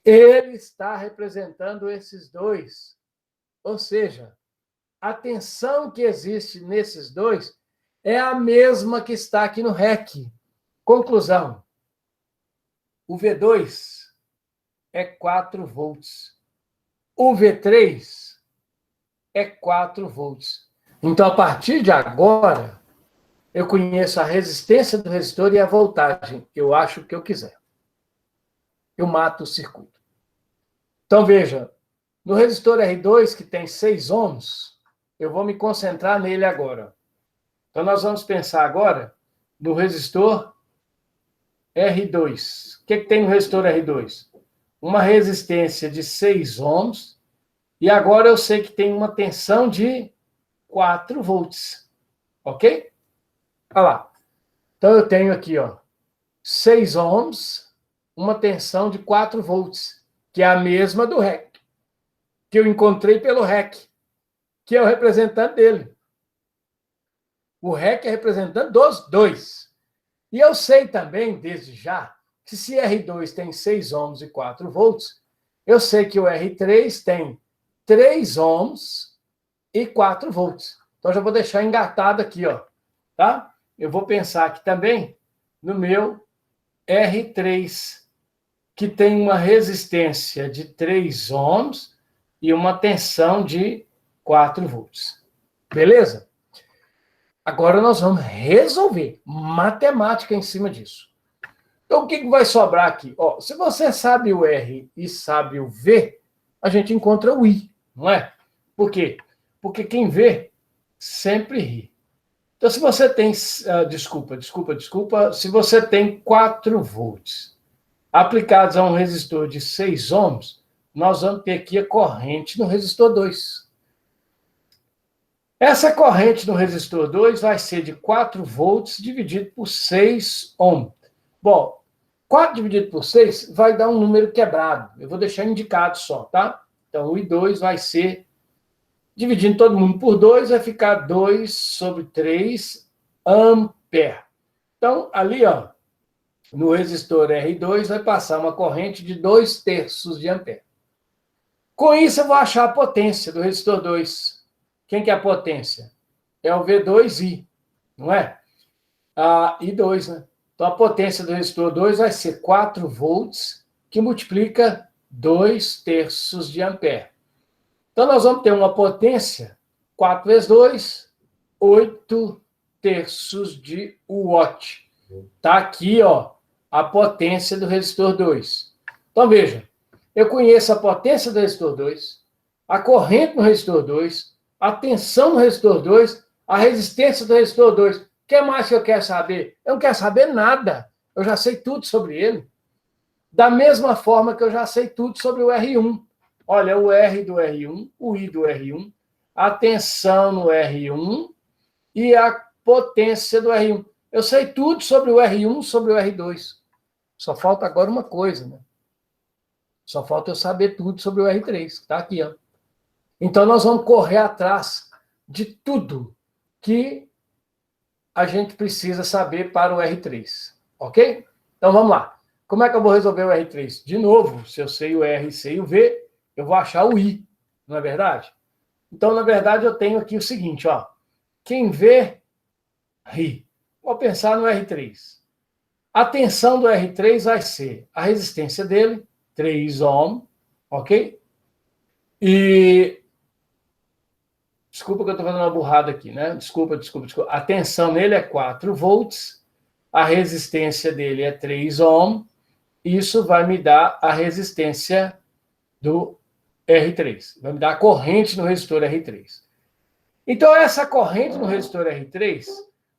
S1: ele está representando esses dois. Ou seja, a tensão que existe nesses dois é a mesma que está aqui no REC. Conclusão. O V2 é 4 volts. O V3 é 4 volts. Então, a partir de agora, eu conheço a resistência do resistor e a voltagem. Eu acho o que eu quiser. Eu mato o circuito. Então, veja, no resistor R2, que tem 6 ohms, eu vou me concentrar nele agora. Então, nós vamos pensar agora no resistor R2. O que tem no resistor R2? Uma resistência de 6 ohms, e agora eu sei que tem uma tensão de 4 volts. Ok? Olha lá. Então, eu tenho aqui, ó, 6 ohms, uma tensão de 4 volts, que é a mesma do REC, que eu encontrei pelo REC, que é o representante dele. O REC é representante dos dois. E eu sei também, desde já, que se R2 tem 6 ohms e 4 volts, eu sei que o R3 tem 3 ohms e 4 volts. Então, já vou deixar engatado aqui, ó, tá? Eu vou pensar aqui também no meu R3, que tem uma resistência de 3 ohms e uma tensão de 4 volts. Beleza? Agora nós vamos resolver matemática em cima disso. Então, o que vai sobrar aqui? Ó, se você sabe o R e sabe o V, a gente encontra o I, não é? Por quê? Porque quem vê sempre ri. Então, se você tem... desculpa. Se você tem 4 volts aplicados a um resistor de 6 ohms, nós vamos ter aqui a corrente no resistor 2. Essa corrente no resistor 2 vai ser de 4 volts dividido por 6 ohms. Bom, 4 dividido por 6 vai dar um número quebrado. Eu vou deixar indicado só, tá? Então, o I2 vai ser, dividindo todo mundo por 2, vai ficar 2 sobre 3 ampere. Então, ali, ó, no resistor R2 vai passar uma corrente de 2/3 de ampere. Com isso, eu vou achar a potência do resistor 2. Quem que é a potência? É o V2I, não é? I2, né? Então, a potência do resistor 2 vai ser 4 volts, que multiplica 2/3 de ampere. Então, nós vamos ter uma potência, 4 vezes 2, 8/3 de watt. Está aqui, ó, a potência do resistor 2. Então, veja, eu conheço a potência do resistor 2, a corrente no resistor 2, a tensão no resistor 2, a resistência do resistor 2. O que mais que eu quero saber? Eu não quero saber nada. Eu já sei tudo sobre ele. Da mesma forma que eu já sei tudo sobre o R1. Olha, o R do R1, o I do R1, a tensão no R1 e a potência do R1. Eu sei tudo sobre o R1, sobre o R2. Só falta agora uma coisa, né? Só falta eu saber tudo sobre o R3, que está aqui, ó. Então, nós vamos correr atrás de tudo que a gente precisa saber para o R3, ok? Então, vamos lá. Como é que eu vou resolver o R3? De novo, se eu sei o R e sei o V, eu vou achar o I, não é verdade? Então, na verdade, eu tenho aqui o seguinte, ó. Quem vê, ri. Vou pensar no R3. A tensão do R3 vai ser a resistência dele, 3 ohm, ok? E... Desculpa que eu estou fazendo uma burrada aqui, né? Desculpa. A tensão nele é 4 volts, a resistência dele é 3 ohm, isso vai me dar a resistência do R3. Vai me dar a corrente no resistor R3. Então, essa corrente no resistor R3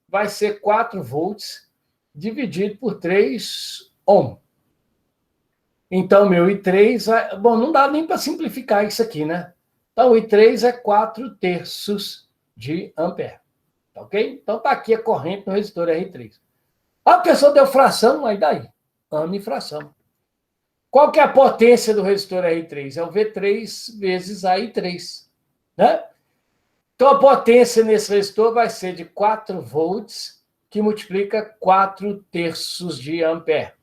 S1: vai ser 4 volts dividido por 3 ohm. Então, meu I3 vai... Bom, não dá nem para simplificar isso aqui, né? Então, o I3 é 4/3 de ampere. Tá ok? Então, está aqui a corrente no resistor R3. A pessoa deu fração, aí daí. Ame fração. Qual que é a potência do resistor R3? É o V3 vezes a I3. Né? Então, a potência nesse resistor vai ser de 4 volts, que multiplica 4/3 de ampere.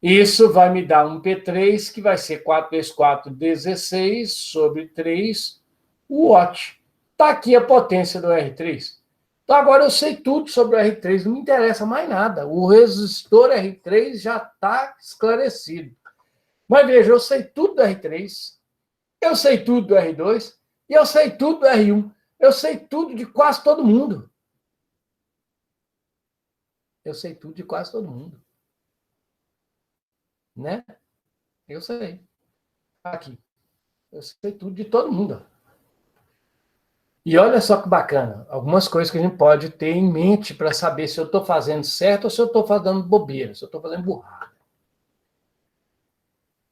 S1: Isso vai me dar um P3, que vai ser 4 vezes 4, 16, sobre 3 watt. Está aqui a potência do R3. Então, agora eu sei tudo sobre o R3, não me interessa mais nada. O resistor R3 já está esclarecido. Mas veja, eu sei tudo do R3, eu sei tudo do R2, e eu sei tudo do R1. Eu sei tudo de quase todo mundo. Eu sei tudo de quase todo mundo. Né? Eu sei. Aqui. Eu sei tudo de todo mundo. E olha só que bacana. Algumas coisas que a gente pode ter em mente para saber se eu estou fazendo certo ou se eu estou fazendo bobeira, se eu estou fazendo burrada.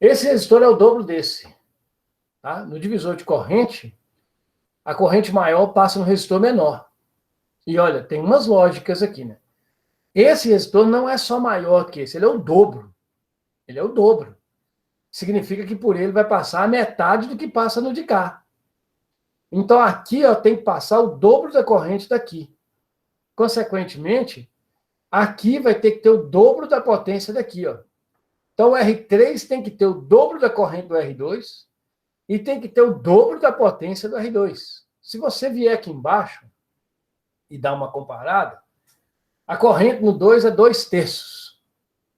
S1: Esse resistor é o dobro desse. Tá? No divisor de corrente, a corrente maior passa no resistor menor. E olha, tem umas lógicas aqui, né? Esse resistor não é só maior que esse, ele é o dobro. Ele é o dobro. Significa que por ele vai passar a metade do que passa no de cá. Então, aqui eu tenho que passar o dobro da corrente daqui. Consequentemente, aqui vai ter que ter o dobro da potência daqui, ó. Então, o R3 tem que ter o dobro da corrente do R2 e tem que ter o dobro da potência do R2. Se você vier aqui embaixo e dar uma comparada, a corrente no 2 é 2/3.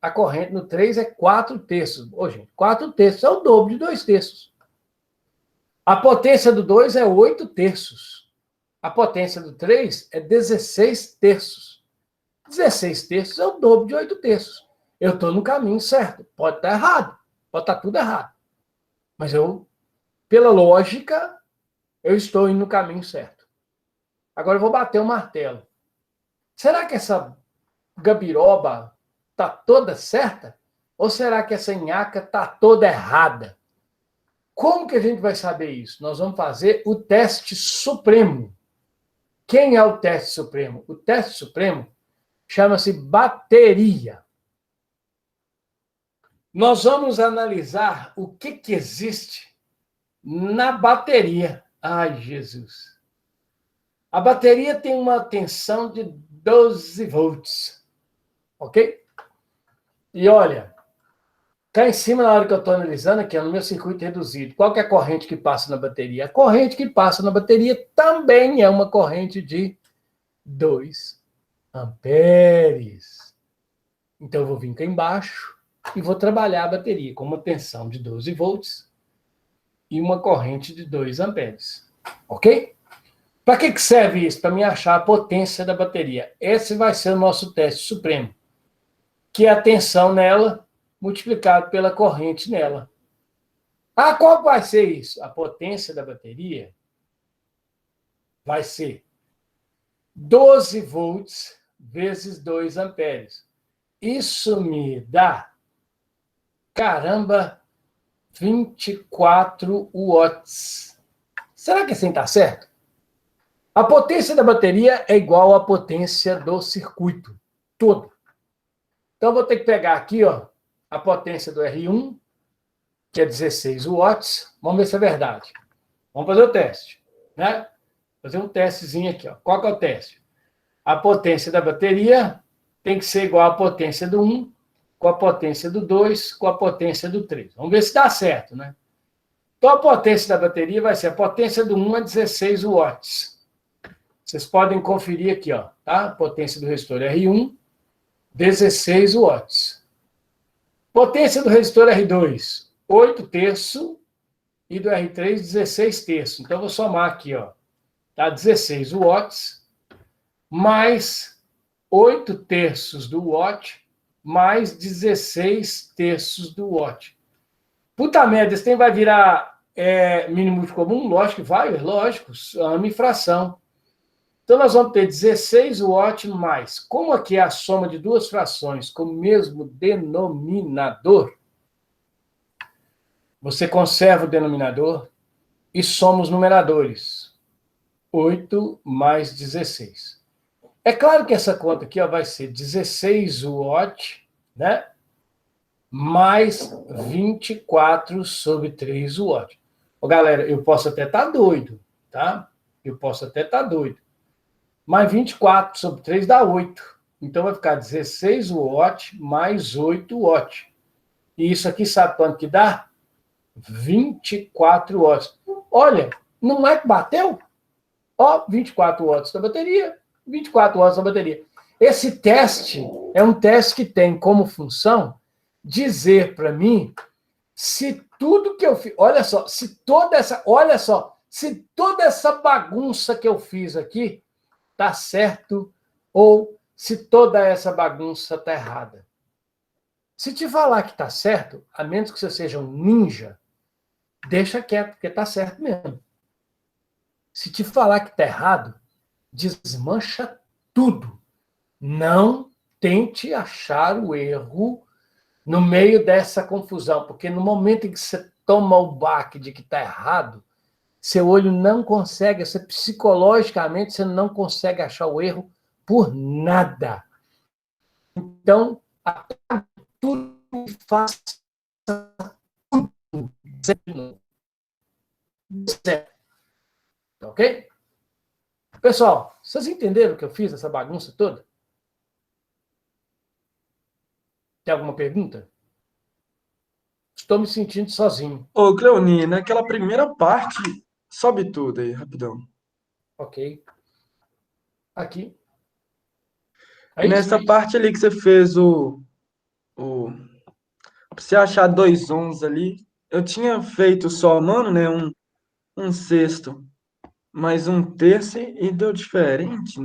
S1: A corrente no 3 é 4/3. Ô, gente, 4/3 é o dobro de 2/3. A potência do 2 é 8/3. A potência do 3 é 16/3. 16/3 é o dobro de 8/3. Eu estou no caminho certo. Pode estar errado. Pode estar tudo errado. Mas eu, pela lógica, eu estou indo no caminho certo. Agora eu vou bater o martelo. Será que essa gabiroba está toda certa? Ou será que essa nhaca está toda errada? Como que a gente vai saber isso? Nós vamos fazer o teste supremo. Quem é o teste supremo? O teste supremo chama-se bateria. Nós vamos analisar o que existe na bateria. Ai, Jesus. A bateria tem uma tensão de 12 volts. Ok? E olha, cá em cima, na hora que eu estou analisando, aqui no meu circuito reduzido, qual que é a corrente que passa na bateria? A corrente que passa na bateria também é uma corrente de 2 amperes. Então, eu vou vir cá embaixo e vou trabalhar a bateria com uma tensão de 12 volts e uma corrente de 2 amperes. Ok? Para que serve isso? Para me achar a potência da bateria. Esse vai ser o nosso teste supremo, que é a tensão nela multiplicado pela corrente nela. Ah, qual vai ser isso? A potência da bateria vai ser 12 volts vezes 2 amperes. Isso me dá, caramba, 24 watts. Será que assim está certo? A potência da bateria é igual à potência do circuito todo. Então, eu vou ter que pegar aqui, ó, a potência do R1, que é 16 watts. Vamos ver se é verdade. Vamos fazer o teste, né? Fazer um testezinho aqui, ó. Qual que é o teste? A potência da bateria tem que ser igual à potência do 1, com a potência do 2, com a potência do 3. Vamos ver se dá certo, né? Então, a potência da bateria vai ser a potência do 1 a 16 watts. Vocês podem conferir aqui, ó, tá? A potência do resistor R1, 16 watts. Potência do resistor R2, 8/3, e do R3, 16/3. Então, eu vou somar aqui, ó, tá? 16 watts, mais 8/3 do watt, mais 16/3 do watt. Puta merda, esse tempo vai virar mínimo de comum? Lógico que vai, lógico, ama e fração. Então, nós vamos ter 16 watts mais. Como aqui é a soma de duas frações com o mesmo denominador, você conserva o denominador e soma os numeradores. 8 mais 16. É claro que essa conta aqui, ó, vai ser 16 watts, né? Mais 24 sobre 3 watts. Ô, galera, eu posso até estar doido, tá? Eu posso até estar doido. Mas 24 sobre 3 dá 8. Então, vai ficar 16 watts mais 8 watts. E isso aqui, sabe quanto que dá? 24 watts. Olha, não é que bateu? Ó, 24 watts da bateria, 24 watts da bateria. Esse teste é um teste que tem como função dizer para mim se tudo que eu fiz, olha só, se toda essa bagunça que eu fiz aqui tá certo ou se toda essa bagunça tá errada. Se te falar que tá certo, a menos que você seja um ninja, deixa quieto, porque tá certo mesmo. Se te falar que tá errado, desmancha tudo. Não tente achar o erro no meio dessa confusão, porque no momento em que você toma o baque de que está errado, seu olho não consegue, você, psicologicamente, você não consegue achar o erro por nada. Então, tudo que faça tudo certo. ok? Pessoal, vocês entenderam o que eu fiz, essa bagunça toda? Tem alguma pergunta? Estou me sentindo sozinho.
S2: Ô, Cleoni, naquela primeira parte, sobe tudo aí, rapidão.
S1: Ok. Aqui. É isso?
S2: Nessa parte ali que você fez o pra você achar dois ons ali, eu tinha feito somando, né, um sexto mais um terço e deu diferente.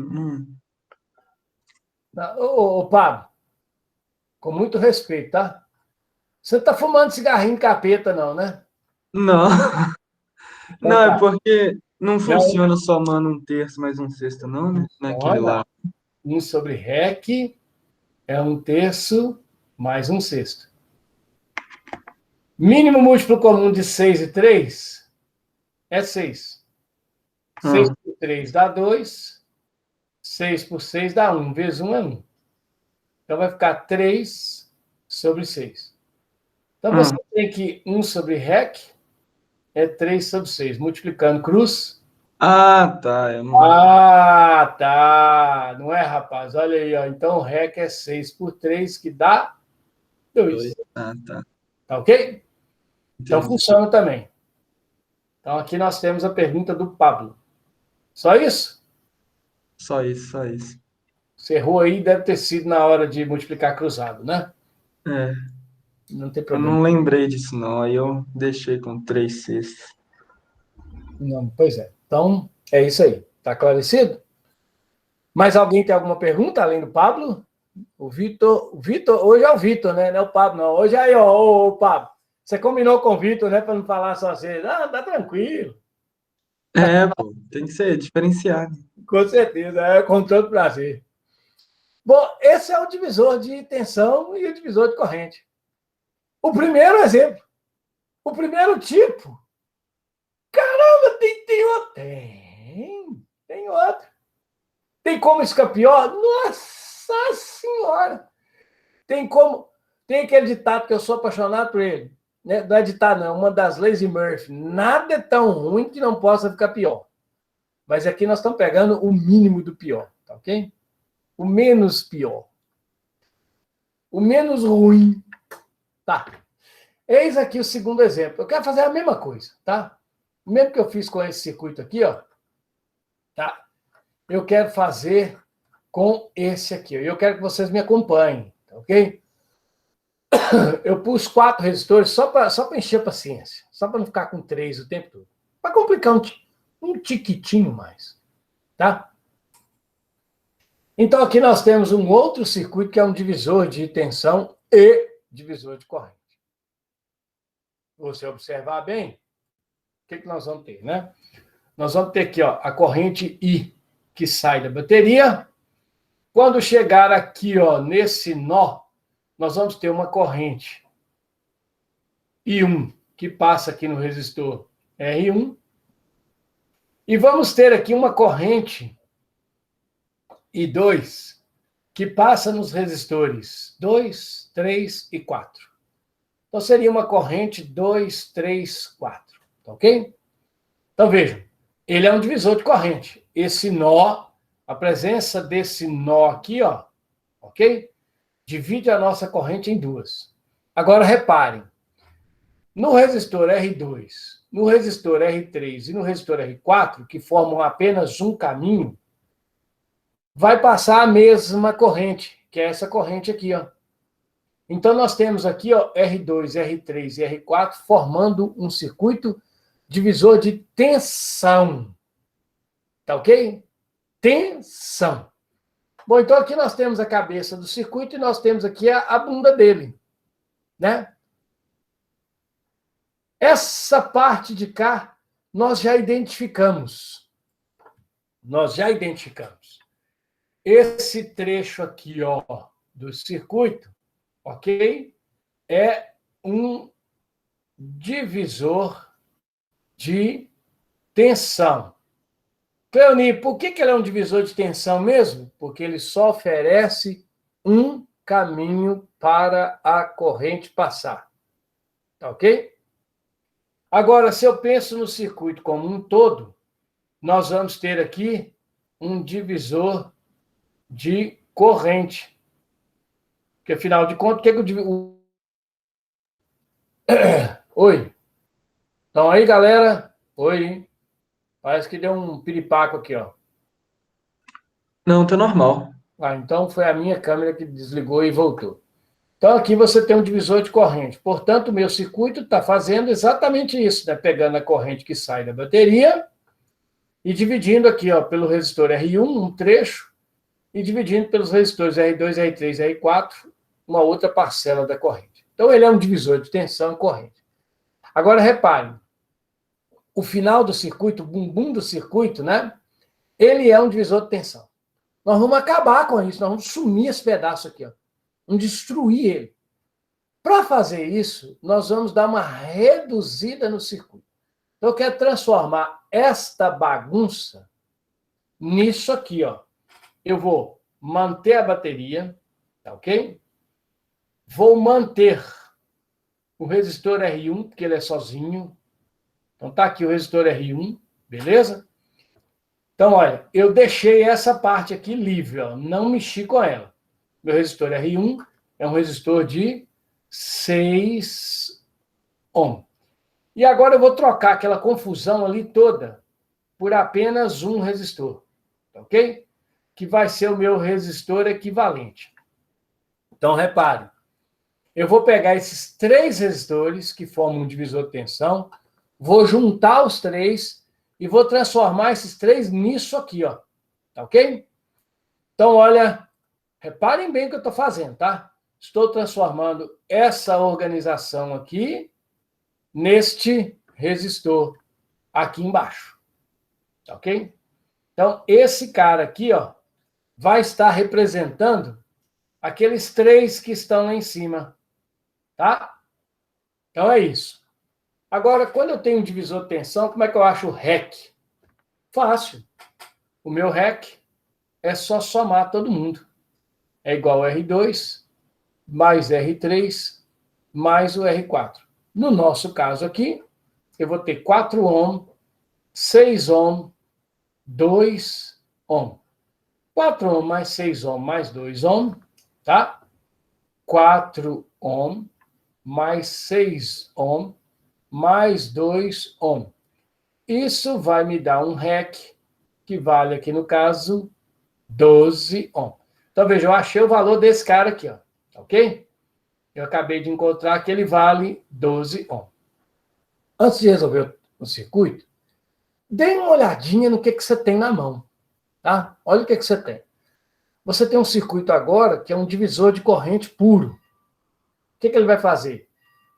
S1: Ô, Pablo, com muito respeito, tá? Você não tá fumando cigarrinho capeta, não, né?
S2: Não,
S1: Então
S2: não, é
S1: tá.
S2: porque não
S1: Não,
S2: funciona somando um terço mais um sexto, não, né? Naquele
S1: funciona.
S2: lá.
S1: 1 sobre REC é 1/3 mais 1/6. Mínimo múltiplo comum de 6 e 3 é 6. 6
S2: Ah,
S1: por 3 dá 2. 6 por 6 dá 1. Vezes 1 é 1. Então vai ficar 3 sobre 6. Então você
S2: ah.
S1: tem que 1 sobre REC é 3 sobre 6. Multiplicando cruz.
S2: Ah, tá. Eu não...
S1: Ah, tá. Não é, rapaz? Olha aí, ó. Então o REC é 6 por 3, que dá 2.
S2: Dois. Ah, tá.
S1: Tá ok? Então
S2: Entendi.
S1: funciona também. Então aqui nós temos a pergunta do Pablo. Só isso?
S2: Só isso, só isso.
S1: Você errou aí, deve ter sido na hora de multiplicar cruzado, né?
S2: É,
S1: Não tem
S2: eu
S1: problema.
S2: não lembrei disso, não. Aí eu deixei com três sextos.
S1: Não, pois é. Então, é isso aí. Tá esclarecido? Mais alguém tem alguma pergunta além do Pablo? O Vitor, hoje é o Vitor, né? Não é o Pablo, não. Hoje é aí, ó, ô, Pablo. Você combinou com o Vitor, né? Para não falar só assim. Ah, tá tranquilo.
S2: É, pô, tem que ser diferenciado.
S1: Com certeza, é com todo prazer. Bom, esse é o divisor de tensão e o divisor de corrente. O primeiro exemplo. O primeiro tipo. Caramba, tem outro. Tem outro. Tem como isso ficar pior? Nossa Senhora! Tem como. Tem aquele ditado que eu sou apaixonado por ele. Né? Não é ditado, não. Uma das leis de Murphy. Nada é tão ruim que não possa ficar pior. Mas aqui nós estamos pegando o mínimo do pior, tá ok? O menos pior. O menos ruim. Tá. Eis aqui o segundo exemplo. Eu quero fazer a mesma coisa, tá? O mesmo que eu fiz com esse circuito aqui, ó. Tá? Eu quero fazer com esse aqui. E eu quero que vocês me acompanhem, tá ok? Eu pus 4 resistores só para encher a paciência, só para não ficar com 3 o tempo todo. Para complicar um tiquitinho mais, tá? Então aqui nós temos um outro circuito que é um divisor de tensão e divisor de corrente. Se você observar bem, o que nós vamos ter, né? Nós vamos ter aqui, ó, a corrente I que sai da bateria. Quando chegar aqui, ó, nesse nó, nós vamos ter uma corrente I1 que passa aqui no resistor R1. E vamos ter aqui uma corrente I2 que passa nos resistores 2, 3 e 4. Então seria uma corrente 2, 3, 4. Ok? Então vejam, ele é um divisor de corrente. Esse nó, a presença desse nó aqui, ó, ok? Divide a nossa corrente em duas. Agora reparem, no resistor R2, no resistor R3 e no resistor R4, que formam apenas um caminho, vai passar a mesma corrente, que é essa corrente aqui, ó. Então nós temos aqui, ó, R2, R3 e R4 formando um circuito divisor de tensão. Tá ok? Tensão. Bom, então aqui nós temos a cabeça do circuito e nós temos aqui a bunda dele, né? Essa parte de cá nós já identificamos. Nós já identificamos. Esse trecho aqui, ó, do circuito, ok? É um divisor de tensão. Cleoni, por que ele é um divisor de tensão mesmo? Porque ele só oferece um caminho para a corrente passar. Tá ok? Agora, se eu penso no circuito como um todo, nós vamos ter aqui um divisor de corrente. Porque, afinal de contas, o que é que Oi. Então aí, galera. Oi. Parece que deu um piripaco aqui, ó.
S2: Não, tá normal.
S1: Ah, então foi a minha câmera que desligou e voltou. Então aqui você tem um divisor de corrente. Portanto, o meu circuito está fazendo exatamente isso, né? Pegando a corrente que sai da bateria e dividindo aqui, ó, pelo resistor R1, um trecho, e dividindo pelos resistores R2, R3, R4, uma outra parcela da corrente. Então ele é um divisor de tensão e corrente. Agora reparem, o final do circuito, o bumbum do circuito, né? Ele é um divisor de tensão. Nós vamos acabar com isso, nós vamos sumir esse pedaço aqui, ó. Vamos destruir ele. Para fazer isso, nós vamos dar uma reduzida no circuito. Então, eu quero transformar esta bagunça nisso aqui, ó. Eu vou manter a bateria, tá ok? Vou manter o resistor R1, porque ele é sozinho. Então, tá aqui o resistor R1, beleza? Então, olha, eu deixei essa parte aqui livre, ó, não mexi com ela. Meu resistor R1 é um resistor de 6 ohm. E agora eu vou trocar aquela confusão ali toda por apenas um resistor, ok? Que vai ser o meu resistor equivalente. Então, repare, eu vou pegar esses 3 resistores que formam um divisor de tensão, vou juntar os 3 e vou transformar esses 3 nisso aqui, ó. Tá ok? Então, olha, reparem bem o que eu estou fazendo, tá? Estou transformando essa organização aqui neste resistor aqui embaixo. Tá ok? Então, esse cara aqui, ó, vai estar representando aqueles 3 que estão lá em cima. Tá? Então, é isso. Agora, quando eu tenho um divisor de tensão, como é que eu acho o REC? Fácil. O meu REC é só somar todo mundo. É igual a R2 mais R3 mais o R4. No nosso caso aqui, eu vou ter 4 ohm, 6 ohm, 2 ohm. 4 ohm mais 6 ohm mais 2 ohm, tá? 4 ohm mais 6 ohm mais 2 ohm. Isso vai me dar um REC, que vale aqui no caso 12 ohm. Então, veja, eu achei o valor desse cara aqui, ó, ok? Eu acabei de encontrar que ele vale 12 ohm. Antes de resolver o circuito, dê uma olhadinha no que você tem na mão, tá? Olha o que você tem. Você tem um circuito agora que é um divisor de corrente puro. O que ele vai fazer?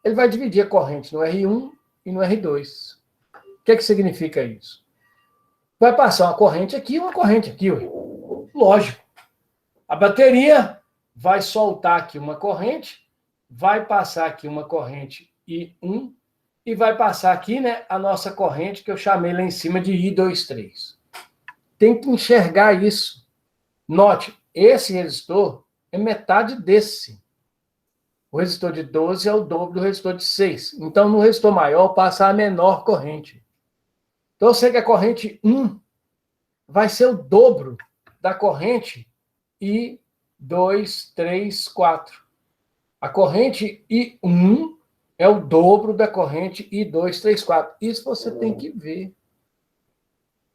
S1: Ele vai dividir a corrente no R1 e no R2. O que significa isso? Vai passar uma corrente aqui e uma corrente aqui. Ué. Lógico. A bateria vai soltar aqui uma corrente, vai passar aqui uma corrente I1 e vai passar aqui, né, a nossa corrente que eu chamei lá em cima de I23. Tem que enxergar isso. Note, esse resistor é metade desse. O resistor de 12 é o dobro do resistor de 6. Então, no resistor maior, passa a menor corrente. Então, eu sei que a corrente 1 vai ser o dobro da corrente I2, 3, 4. A corrente I1 é o dobro da corrente I2, 3, 4. Isso você tem que ver.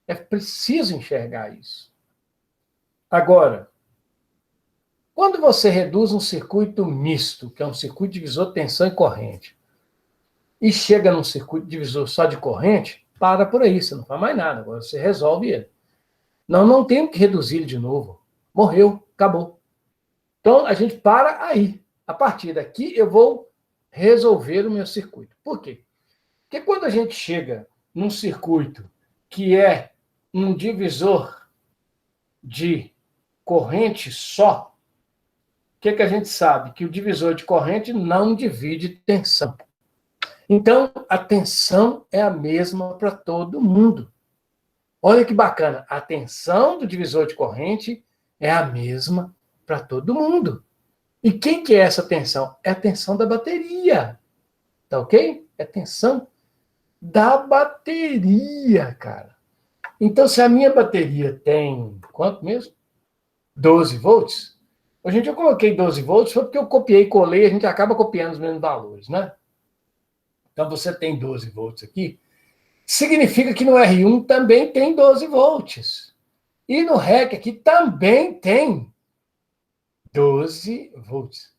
S1: É preciso enxergar isso. Agora, quando você reduz um circuito misto, que é um circuito divisor de tensão e corrente, e chega num circuito divisor só de corrente, para por aí, você não faz mais nada, agora você resolve ele. Não temos que reduzir ele de novo. Morreu, acabou. Então, a gente para aí. A partir daqui, eu vou resolver o meu circuito. Por quê? Porque quando a gente chega num circuito que é um divisor de corrente só, o que a gente sabe? Que o divisor de corrente não divide tensão. Então, a tensão é a mesma para todo mundo. Olha que bacana, a tensão do divisor de corrente é a mesma para todo mundo. E quem que é essa tensão? É a tensão da bateria. Tá ok? É a tensão da bateria, cara. Então, se a minha bateria tem, quanto mesmo? 12 volts. Hoje em dia eu coloquei 12 volts, foi porque eu copiei e colei, a gente acaba copiando os mesmos valores, né? Então, você tem 12 volts aqui, significa que no R1 também tem 12 volts. E no REC aqui também tem 12 volts.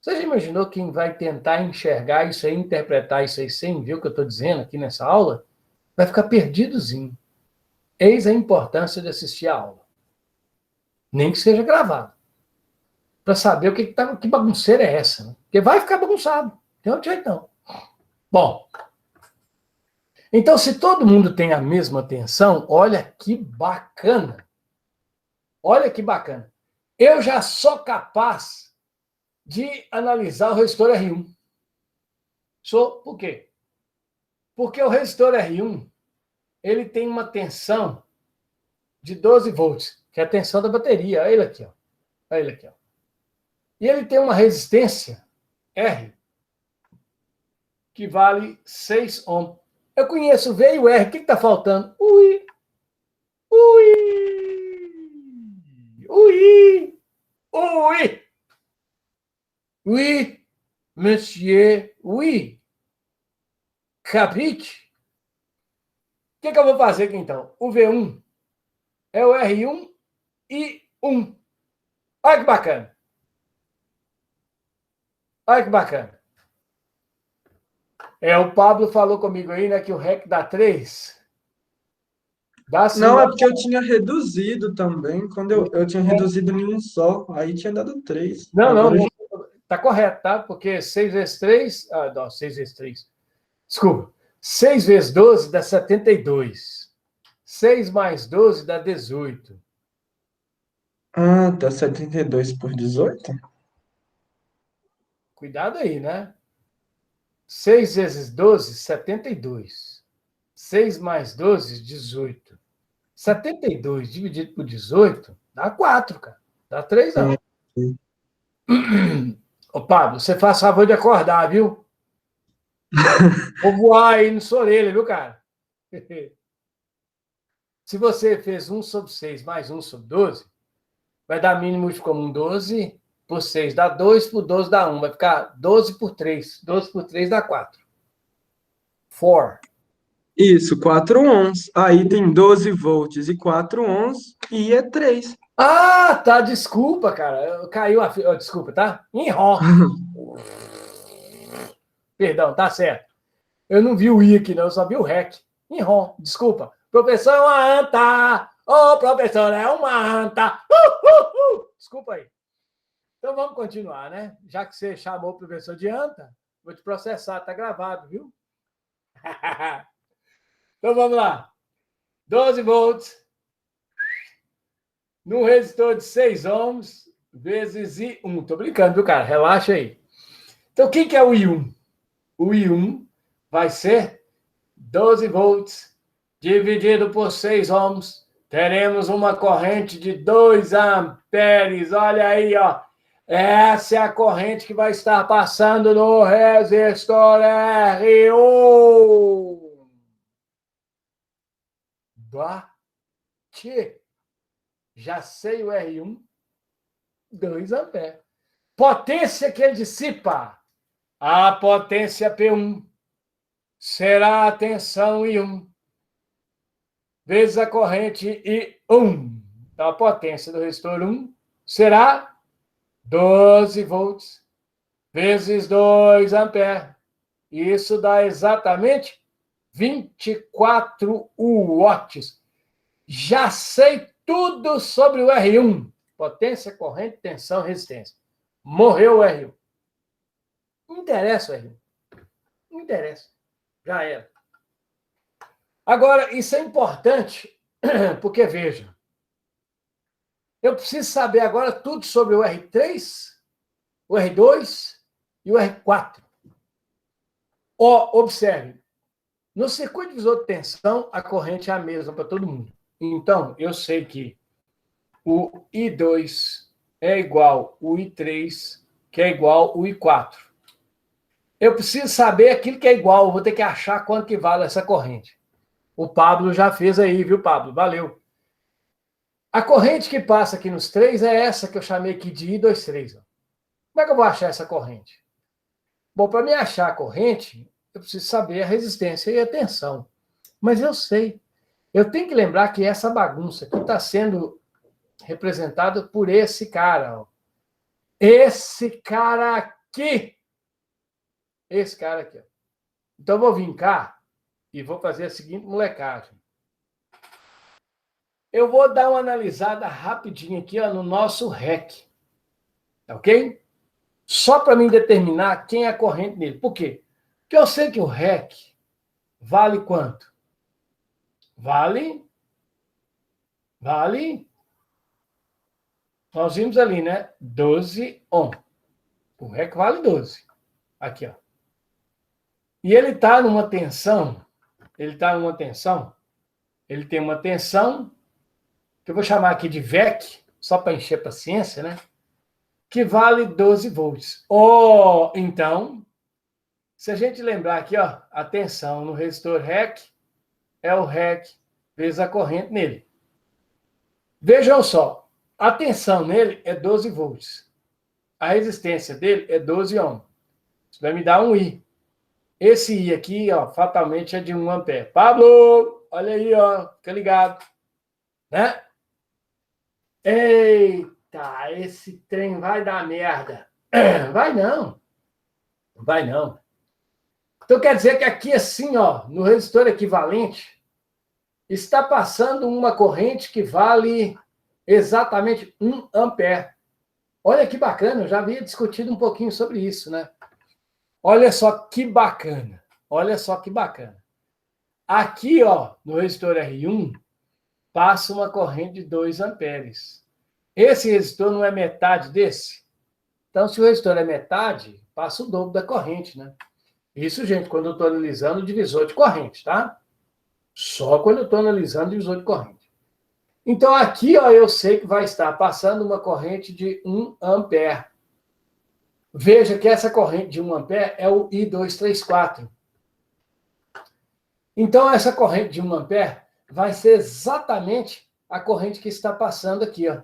S1: Você já imaginou quem vai tentar enxergar isso aí, interpretar isso aí sem ver o que eu estou dizendo aqui nessa aula? Vai ficar perdidozinho. Eis a importância de assistir a aula. Nem que seja gravado. Para saber o que bagunceira é essa. Né? Porque vai ficar bagunçado. Tem outro jeito não. Bom, então se todo mundo tem a mesma atenção, olha que bacana. Olha que bacana. Eu já sou capaz de analisar o resistor R1. Sou, por quê? Porque o resistor R1, ele tem uma tensão de 12 volts, que é a tensão da bateria. Olha ele aqui, ó. Olha ele aqui, ó. E ele tem uma resistência R, que vale 6 ohms. Eu conheço o V e o R. O que está faltando? O I. O I. O I. O I. Oui, monsieur, oui. Capiche? O que eu vou fazer aqui, então? O V1 é o R1 e 1. Olha que bacana. Olha que bacana. O Pablo falou comigo aí, né, que o REC dá 3. Dá sim.
S2: Não, é porque eu tinha reduzido também. Quando eu tinha reduzido em um só, aí tinha dado 3.
S1: Não,
S2: Agora
S1: não. Tá correto, tá? Porque 6 vezes 3... Ah, não, 6 vezes 3. Desculpa. 6 vezes 12 dá 72. 6 mais 12 dá 18.
S2: Ah, tá 72 por 18?
S1: Cuidado aí, né? 6 vezes 12, 72. 6 mais 12, 18. 72 dividido por 18 dá 4, cara. Dá 3 não.
S2: Sim.
S1: Ô, Pablo, você faz favor de acordar, viu? Vou voar aí na sua orelha, viu, cara? Se você fez 1 sobre 6 mais 1 sobre 12, vai dar mínimo de comum 12 por 6 dá 2, por 12 dá 1. Vai ficar 12 por 3. 12 por 3 dá 4. 4.
S2: Isso, 4 ohms. Aí tem 12 volts e 4 ohms e é 3.
S1: Ah, tá. Desculpa, cara. Caiu a... Desculpa, tá? Enró. Perdão, tá certo. Eu não vi o I aqui, não. Eu só vi o REC. Enró. Desculpa. Professor é uma anta. Ô, professor é uma anta. Desculpa aí. Então vamos continuar, né? Já que você chamou o professor de anta, vou te processar. Tá gravado, viu? Então vamos lá. 12 volts num resistor de 6 ohms vezes I1. Tô brincando, viu, cara? Relaxa aí. Então, o que é o I1? O I1 vai ser 12 volts dividido por 6 ohms. Teremos uma corrente de 2 amperes. Olha aí, ó. Essa é a corrente que vai estar passando no resistor R1. Bate. Já sei o R1, 2 amperes. Potência que ele dissipa. A potência P1 será a tensão I1 vezes a corrente I1. Então, a potência do resistor 1 será 12 volts vezes 2 amperes. Isso dá exatamente 24 watts. Já sei tudo sobre o R1. Potência, corrente, tensão, resistência. Morreu o R1. Não interessa o R1. Não interessa. Já era. Agora, isso é importante, porque, veja, eu preciso saber agora tudo sobre o R3, o R2 e o R4. Observe, no circuito divisor de tensão, a corrente é a mesma para todo mundo. Então, eu sei que o I2 é igual ao I3, que é igual ao I4. Eu preciso saber aquilo que é igual, eu vou ter que achar quanto que vale essa corrente. O Pablo já fez aí, viu, Pablo? Valeu. A corrente que passa aqui nos 3 é essa que eu chamei aqui de I23. Ó. Como é que eu vou achar essa corrente? Bom, para me achar a corrente, eu preciso saber a resistência e a tensão. Mas eu sei. Eu tenho que lembrar que essa bagunça aqui está sendo representada por esse cara. Ó. Esse cara aqui. Esse cara aqui. Ó. Então, eu vou vir cá e vou fazer a seguinte molecagem. Eu vou dar uma analisada rapidinho aqui ó, no nosso REC. Ok? Só para mim determinar quem é a corrente nele. Por quê? Porque eu sei que o REC vale quanto? Vale. Nós vimos ali, né? 12 ohm. O REC vale 12. Aqui, ó. E ele está numa tensão. Ele tem uma tensão, que eu vou chamar aqui de VEC, só para encher paciência, né? Que vale 12 volts. Oh, então, se a gente lembrar aqui, ó, a tensão no resistor REC é o REC vezes a corrente nele. Vejam só, a tensão nele é 12 volts. A resistência dele é 12 ohms. Isso vai me dar um I. Esse I aqui, ó, fatalmente é de 1 ampere. Pablo, olha aí, ó, fica ligado. Né? Eita, esse trem vai dar merda. Vai não. Vai não. Então quer dizer que aqui assim, ó, no resistor equivalente, está passando uma corrente que vale exatamente 1 ampere. Olha que bacana, eu já havia discutido um pouquinho sobre isso, né? Olha só que bacana. Olha só que bacana. Aqui, ó, no resistor R1, passa uma corrente de 2 amperes. Esse resistor não é metade desse? Então, se o resistor é metade, passa o dobro da corrente, né? Isso, gente, quando eu estou analisando o divisor de corrente, tá? Só quando eu estou analisando o divisor de corrente. Então, aqui, ó, eu sei que vai estar passando uma corrente de 1 ampere. Veja que essa corrente de 1 ampere é o I234. Então, essa corrente de 1 ampere vai ser exatamente a corrente que está passando aqui, ó.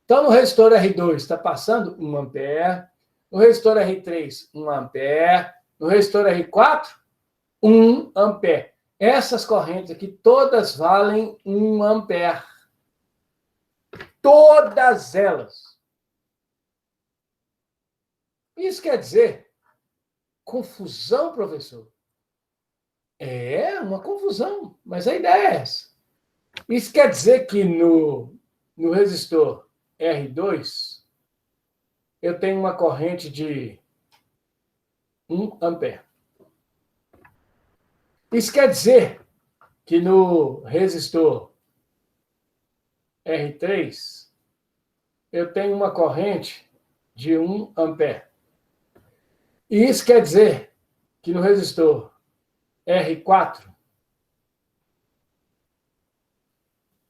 S1: Então, no resistor R2 está passando 1 ampere, no resistor R3, 1 ampere, no resistor R4, 1 ampere. Essas correntes aqui todas valem 1 ampere. Todas elas. Isso quer dizer confusão, professor? É uma confusão, mas a ideia é essa. Isso quer dizer que no resistor R2, eu tenho uma corrente de 1 ampere. Isso quer dizer que no resistor R3, eu tenho uma corrente de 1 ampere. E isso quer dizer que no resistor R4,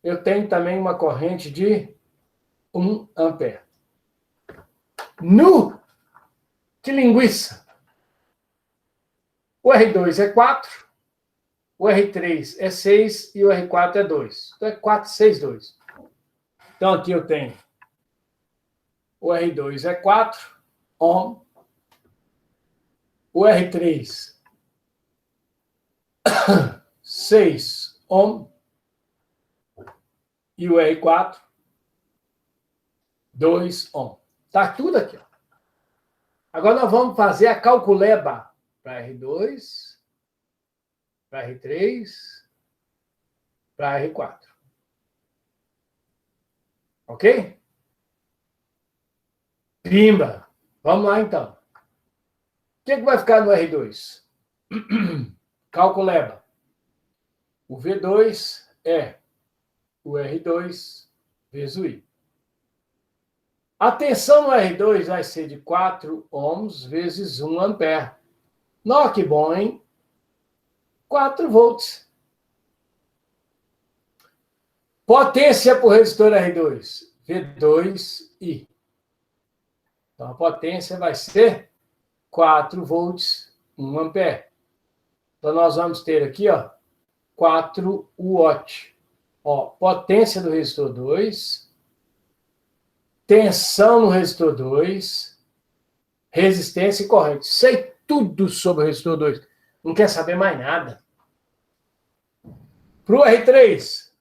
S1: eu tenho também uma corrente de 1 ampere. Nu! Que linguiça! O R2 é 4, o R3 é 6 e o R4 é 2. Então é 4, 6, 2. Então aqui eu tenho o R2 é 4 ohm, o R3 6 ohm e o R4 2 ohm. Tá tudo aqui, ó. Agora nós vamos fazer a calculeba para R2, para R3, para R4. Ok? Pimba! Vamos lá, então. O que vai ficar no R2? Calculeba. O V2 é o R2 vezes o I. A tensão no R2 vai ser de 4 ohms vezes 1 ampere. Nó, que bom, hein? 4 volts. Potência para o resistor R2, V2I. Então, a potência vai ser 4 volts, 1 ampere. Então, nós vamos ter aqui, ó, 4 watt. Ó, potência do resistor 2, tensão no resistor 2, resistência e corrente. Sei tudo sobre o resistor 2. Não quer saber mais nada. Para o R3,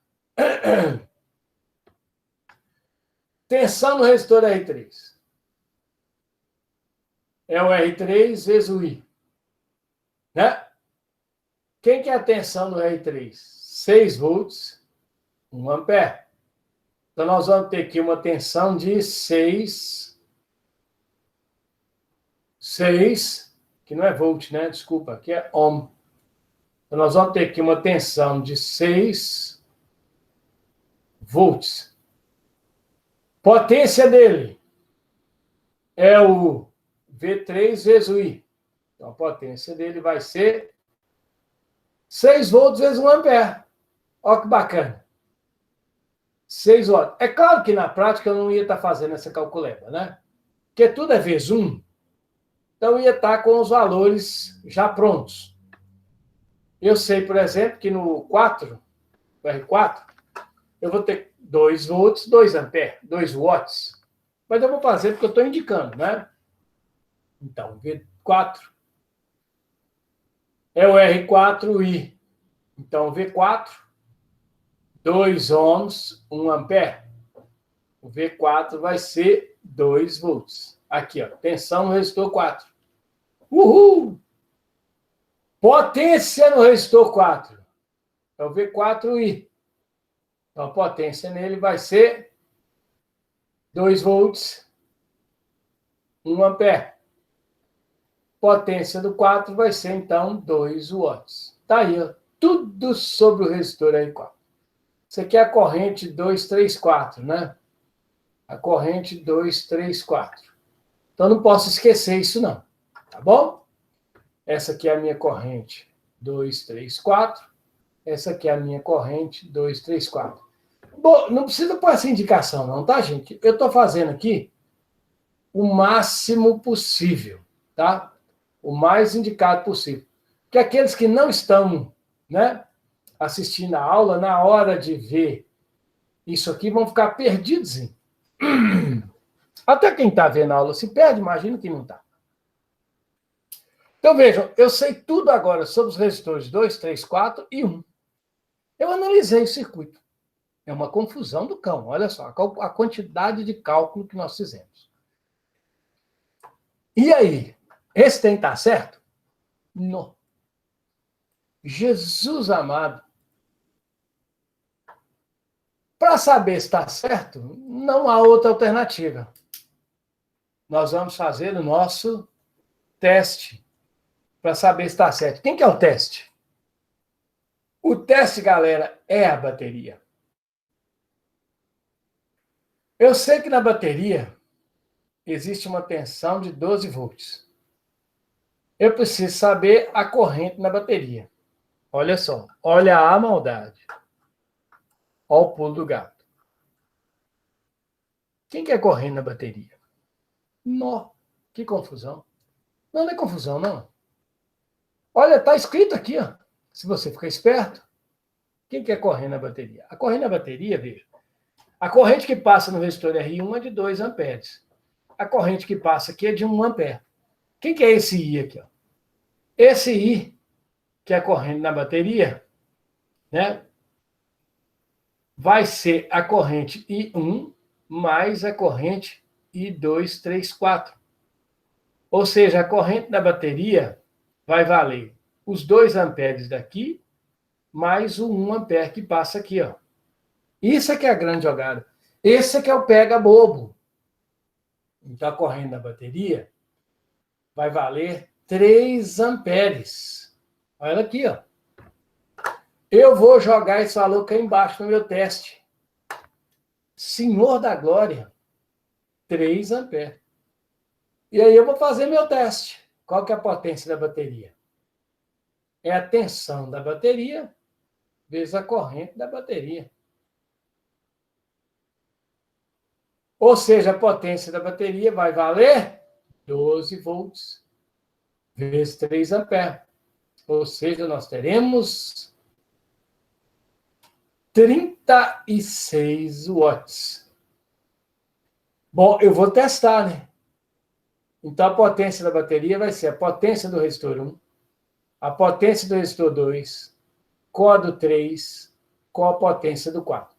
S1: tensão no resistor R3. É o R3 vezes o I. Né? Quem que é a tensão no R3? 6 volts, 1 ampere. Então, nós vamos ter aqui uma tensão de 6, que não é volt, né? Desculpa, aqui é ohm. Então, nós vamos ter aqui uma tensão de 6 volts. Potência dele é o V3 vezes o I. Então, a potência dele vai ser 6 volts vezes 1 ampere. Olha que bacana. 6 watts. É claro que na prática eu não ia estar fazendo essa calculeba, né? Porque tudo é vezes 1. Então, eu ia estar com os valores já prontos. Eu sei, por exemplo, que no 4, no R4, eu vou ter 2 volts, 2 amperes, 2 watts. Mas eu vou fazer porque eu estou indicando, né? Então, V4 é o R4I. Então, V4, 2 ohms, 1 ampere. O V4 vai ser 2 volts. Aqui, ó, tensão no resistor 4. Uhul! Potência no resistor 4. É o V4I. Então, a potência nele vai ser 2 volts, 1 ampere. Potência do 4 vai ser, então, 2 watts. Tá aí, ó, tudo sobre o resistor R4. Isso aqui é a corrente 234, né? A corrente 234. Então, não posso esquecer isso, não. Tá bom? Essa aqui é a minha corrente 234. Essa aqui é a minha corrente 234. Bom, não precisa pôr essa indicação, não, tá, gente? Eu estou fazendo aqui o máximo possível, tá? O mais indicado possível. Porque aqueles que não estão, né, assistindo a aula, na hora de ver isso aqui, vão ficar perdidos, hein? Até quem está vendo a aula se perde, imagina que não está. Então, vejam, eu sei tudo agora sobre os resistores 2, 3, 4 e 1. Eu analisei o circuito. É uma confusão do cão. Olha só, a quantidade de cálculo que nós fizemos. E aí? Esse tem que estar certo? Não. Jesus amado. Para saber se está certo, não há outra alternativa. Nós vamos fazer o nosso teste para saber se está certo. Quem que é o teste? O teste, galera, é a bateria. Eu sei que na bateria existe uma tensão de 12 volts. Eu preciso saber a corrente na bateria. Olha só, olha a maldade. Olha o pulo do gato. Quem quer correr na bateria? Nó, que confusão. Não, não é confusão, não. Olha, está escrito aqui, ó. Se você ficar esperto. Quem quer correr na bateria? A corrente na bateria, veja. A corrente que passa no resistor R1 é de 2 amperes. A corrente que passa aqui é de 1 ampere. Quem que é esse I aqui, ó? Esse I, que é a corrente na bateria, né? Vai ser a corrente I1 mais a corrente I234. Ou seja, a corrente da bateria vai valer os 2 amperes daqui, mais o 1 ampere que passa aqui, ó. Isso é que é a grande jogada. Esse é que é o pega-bobo. Então, a corrente da bateria vai valer 3 amperes. Olha aqui, ó. Eu vou jogar esse valor aqui embaixo no meu teste. Senhor da glória, 3 amperes. E aí eu vou fazer meu teste. Qual que é a potência da bateria? É a tensão da bateria vezes a corrente da bateria. Ou seja, a potência da bateria vai valer 12 volts vezes 3 amperes. Ou seja, nós teremos 36 watts. Bom, eu vou testar, né? Então, a potência da bateria vai ser a potência do resistor 1, a potência do resistor 2, com a do 3, com a potência do 4.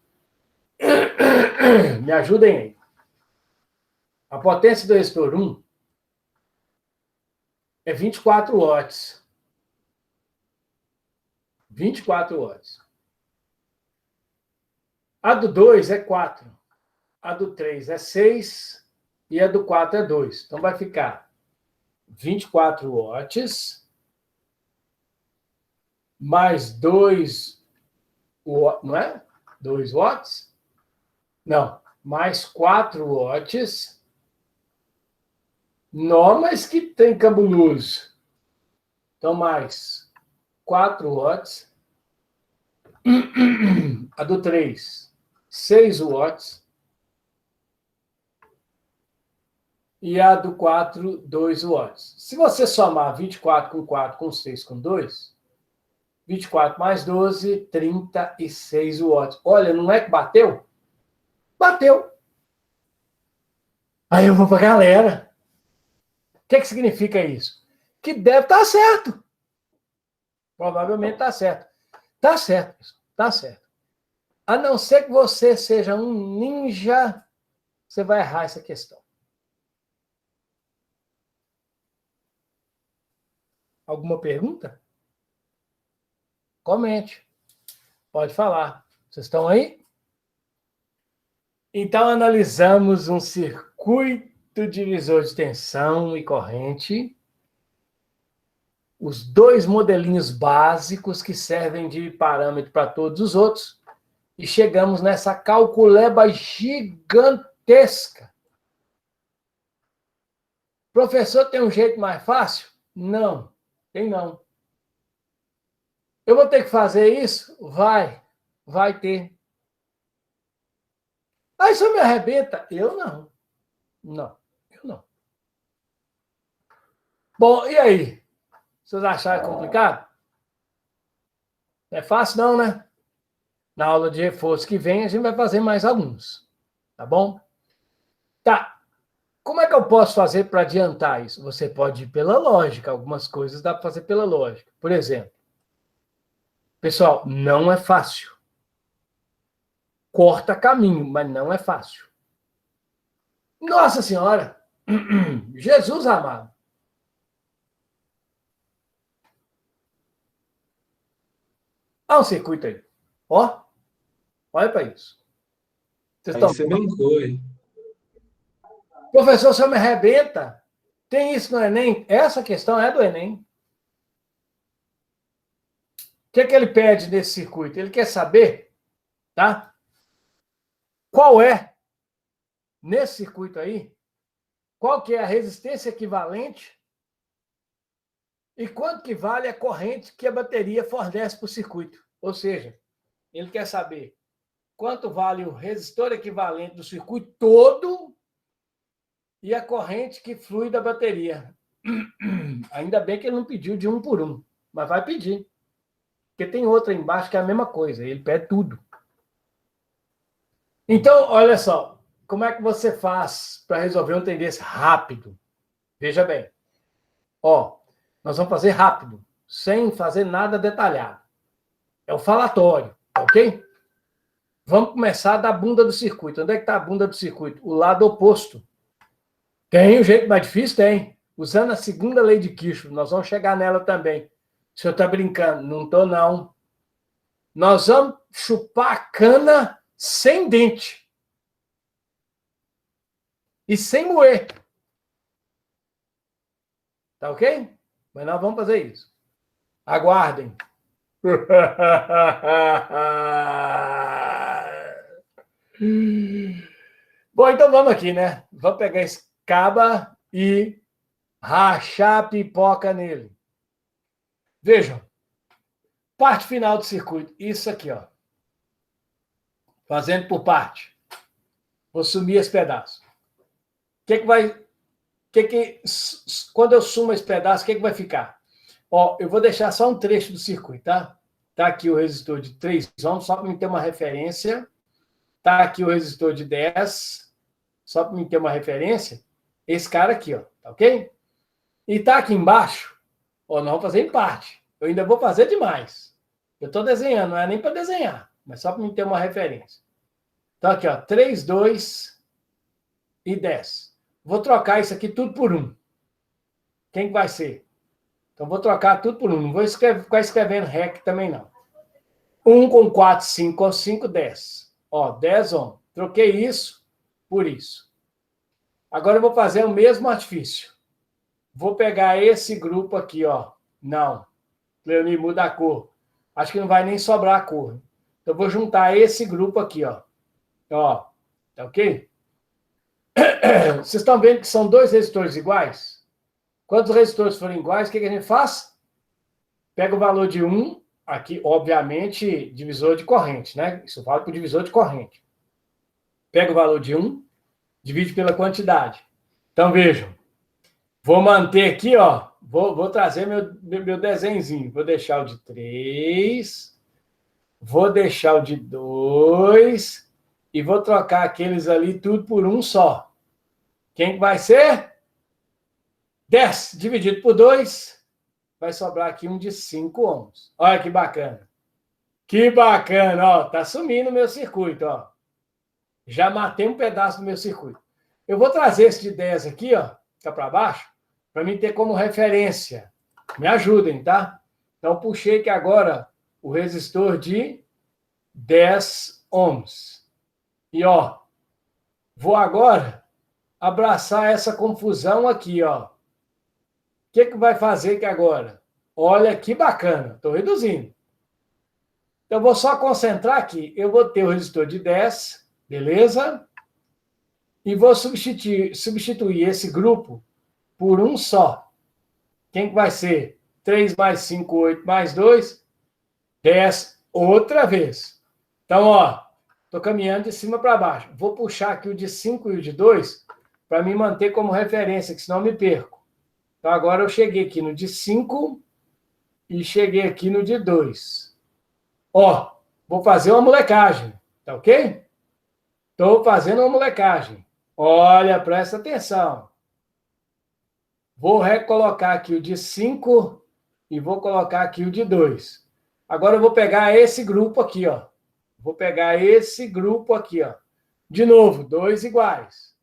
S1: Me ajudem aí. A potência do resistor 1 é 24 watts. 24 watts. A do 2 é 4. A do 3 é 6. E a do 4 é 2. Então, vai ficar 24 watts mais 2 watts, não é? 2 watts? Não, mais 4 watts. Não, mas que tem cabuloso. Então, mais 4 watts. A do 3, 6 watts. E a do 4, 2 watts. Se você somar 24 com 4 com 6 com 2, 24 mais 12, 36 watts. Olha, não é que bateu? Bateu. Aí eu vou para a galera. O que significa isso? Que deve estar certo. Provavelmente está certo. Está certo, pessoal. Está certo. A não ser que você seja um ninja, você vai errar essa questão. Alguma pergunta? Comente. Pode falar. Vocês estão aí? Então, analisamos um circuito divisor de tensão e corrente, os dois modelinhos básicos que servem de parâmetro para todos os outros, e chegamos nessa calculeba gigantesca. Professor, tem um jeito mais fácil? Não, tem não. Eu vou ter que fazer isso? Vai ter. Ah, isso me arrebenta? Eu não. Não, eu não. Bom, e aí? Vocês acharam complicado? Não é fácil não, né? Na aula de reforço que vem, a gente vai fazer mais alguns. Tá bom? Tá. Como é que eu posso fazer para adiantar isso? Você pode ir pela lógica. Algumas coisas dá para fazer pela lógica. Por exemplo, pessoal, não é fácil. Corta caminho, mas não é fácil. Nossa Senhora! Jesus amado! Olha um circuito aí. Ó, olha para isso. Vocês
S2: Aí
S1: estão...
S2: você brincou, hein?
S1: Professor, você me arrebenta? Tem isso no Enem? Essa questão é do Enem. O que é que ele pede nesse circuito? Ele quer saber, tá? Qual é, nesse circuito aí, qual que é a resistência equivalente e quanto que vale a corrente que a bateria fornece para o circuito. Ou seja, ele quer saber quanto vale o resistor equivalente do circuito todo e a corrente que flui da bateria. Ainda bem que ele não pediu de um por um, mas vai pedir. Porque tem outra embaixo que é a mesma coisa, ele pede tudo. Então, olha só, como é que você faz para resolver um tendência rápido? Veja bem. Ó, nós vamos fazer rápido, sem fazer nada detalhado. É o falatório, ok? Vamos começar da bunda do circuito. Onde é que está a bunda do circuito? O lado oposto. Tem um jeito mais difícil? Tem. Usando a segunda lei de Kirchhoff, nós vamos chegar nela também. O senhor está brincando? Não estou, não. Nós vamos chupar a cana sem dente. E sem moer. Tá ok? Mas nós vamos fazer isso. Aguardem. Bom, então vamos aqui, né? Vamos pegar esse caba e rachar a pipoca nele. Vejam. Parte final do circuito. Isso aqui, ó. Fazendo por parte. Vou sumir esse pedaço. Quando eu sumo esse pedaço, o que vai ficar? Ó, eu vou deixar só um trecho do circuito, tá? Está aqui o resistor de 3 ohms, só para me ter uma referência. Está aqui o resistor de 10, só para me ter uma referência. Esse cara aqui, ó, tá ok? E está aqui embaixo, ó, nós vamos fazer em parte. Eu ainda vou fazer demais. Eu estou desenhando, não é nem para desenhar, mas só para me ter uma referência. Então aqui, ó, 3, 2 e 10. Vou trocar isso aqui tudo por 1. Quem que vai ser? Então vou trocar tudo por 1. Não vou ficar escrevendo REC também, não. 1 com 4, 5 com 5, 10. Ó, 10 ohms. Troquei isso por isso. Agora eu vou fazer o mesmo artifício. Vou pegar esse grupo aqui, ó. Não. Leoni, muda a cor. Acho que não vai nem sobrar a cor. Então, eu vou juntar esse grupo aqui, ó. Ó, tá ok? Vocês estão vendo que são 2 resistores iguais? Quando os resistores forem iguais, o que a gente faz? Pega o valor de 1, aqui, obviamente, divisor de corrente, né? Isso vale para o divisor de corrente. Pega o valor de 1, divide pela quantidade. Então, vejam. Vou manter aqui, ó. Vou trazer meu desenhozinho. Vou deixar o de 3. Vou deixar o de 2. E vou trocar aqueles ali tudo por um só. Quem vai ser? 10 dividido por 2. Vai sobrar aqui um de 5 ohms. Olha que bacana. Que bacana, ó. Tá sumindo o meu circuito, ó. Já matei um pedaço do meu circuito. Eu vou trazer esse de 10 aqui, ó. Tá para baixo. Para mim ter como referência. Me ajudem, tá? Então, puxei aqui agora o resistor de 10 ohms. E, ó, vou agora abraçar essa confusão aqui, ó. O que vai fazer aqui agora? Olha que bacana. Estou reduzindo. Então, vou só concentrar aqui. Eu vou ter o resistor de 10, beleza? E vou substituir esse grupo por um só. Quem que vai ser? 3 mais 5, 8 mais 2, 10 outra vez. Então, ó, estou caminhando de cima para baixo. Vou puxar aqui o de 5 e o de 2 para me manter como referência, que senão eu me perco. Então, agora eu cheguei aqui no de 5 e cheguei aqui no de 2. Ó, vou fazer uma molecagem, tá ok? Estou fazendo uma molecagem. Olha, presta atenção. Vou recolocar aqui o de 5 e vou colocar aqui o de 2. Agora eu vou pegar esse grupo aqui, ó. Vou pegar esse grupo aqui, ó. De novo, 2 iguais.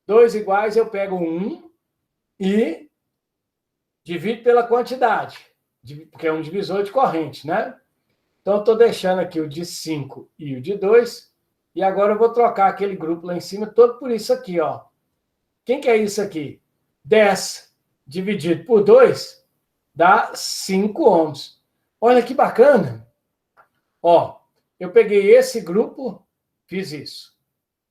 S1: 2 iguais, eu pego 1 e divido pela quantidade, porque é um divisor de corrente, né? Então, eu estou deixando aqui o de 5 e o de 2. E agora eu vou trocar aquele grupo lá em cima todo por isso aqui, ó. Quem que é isso aqui? 10 dividido por 2 dá 5 ohms. Olha que bacana. Ó, eu peguei esse grupo, fiz isso.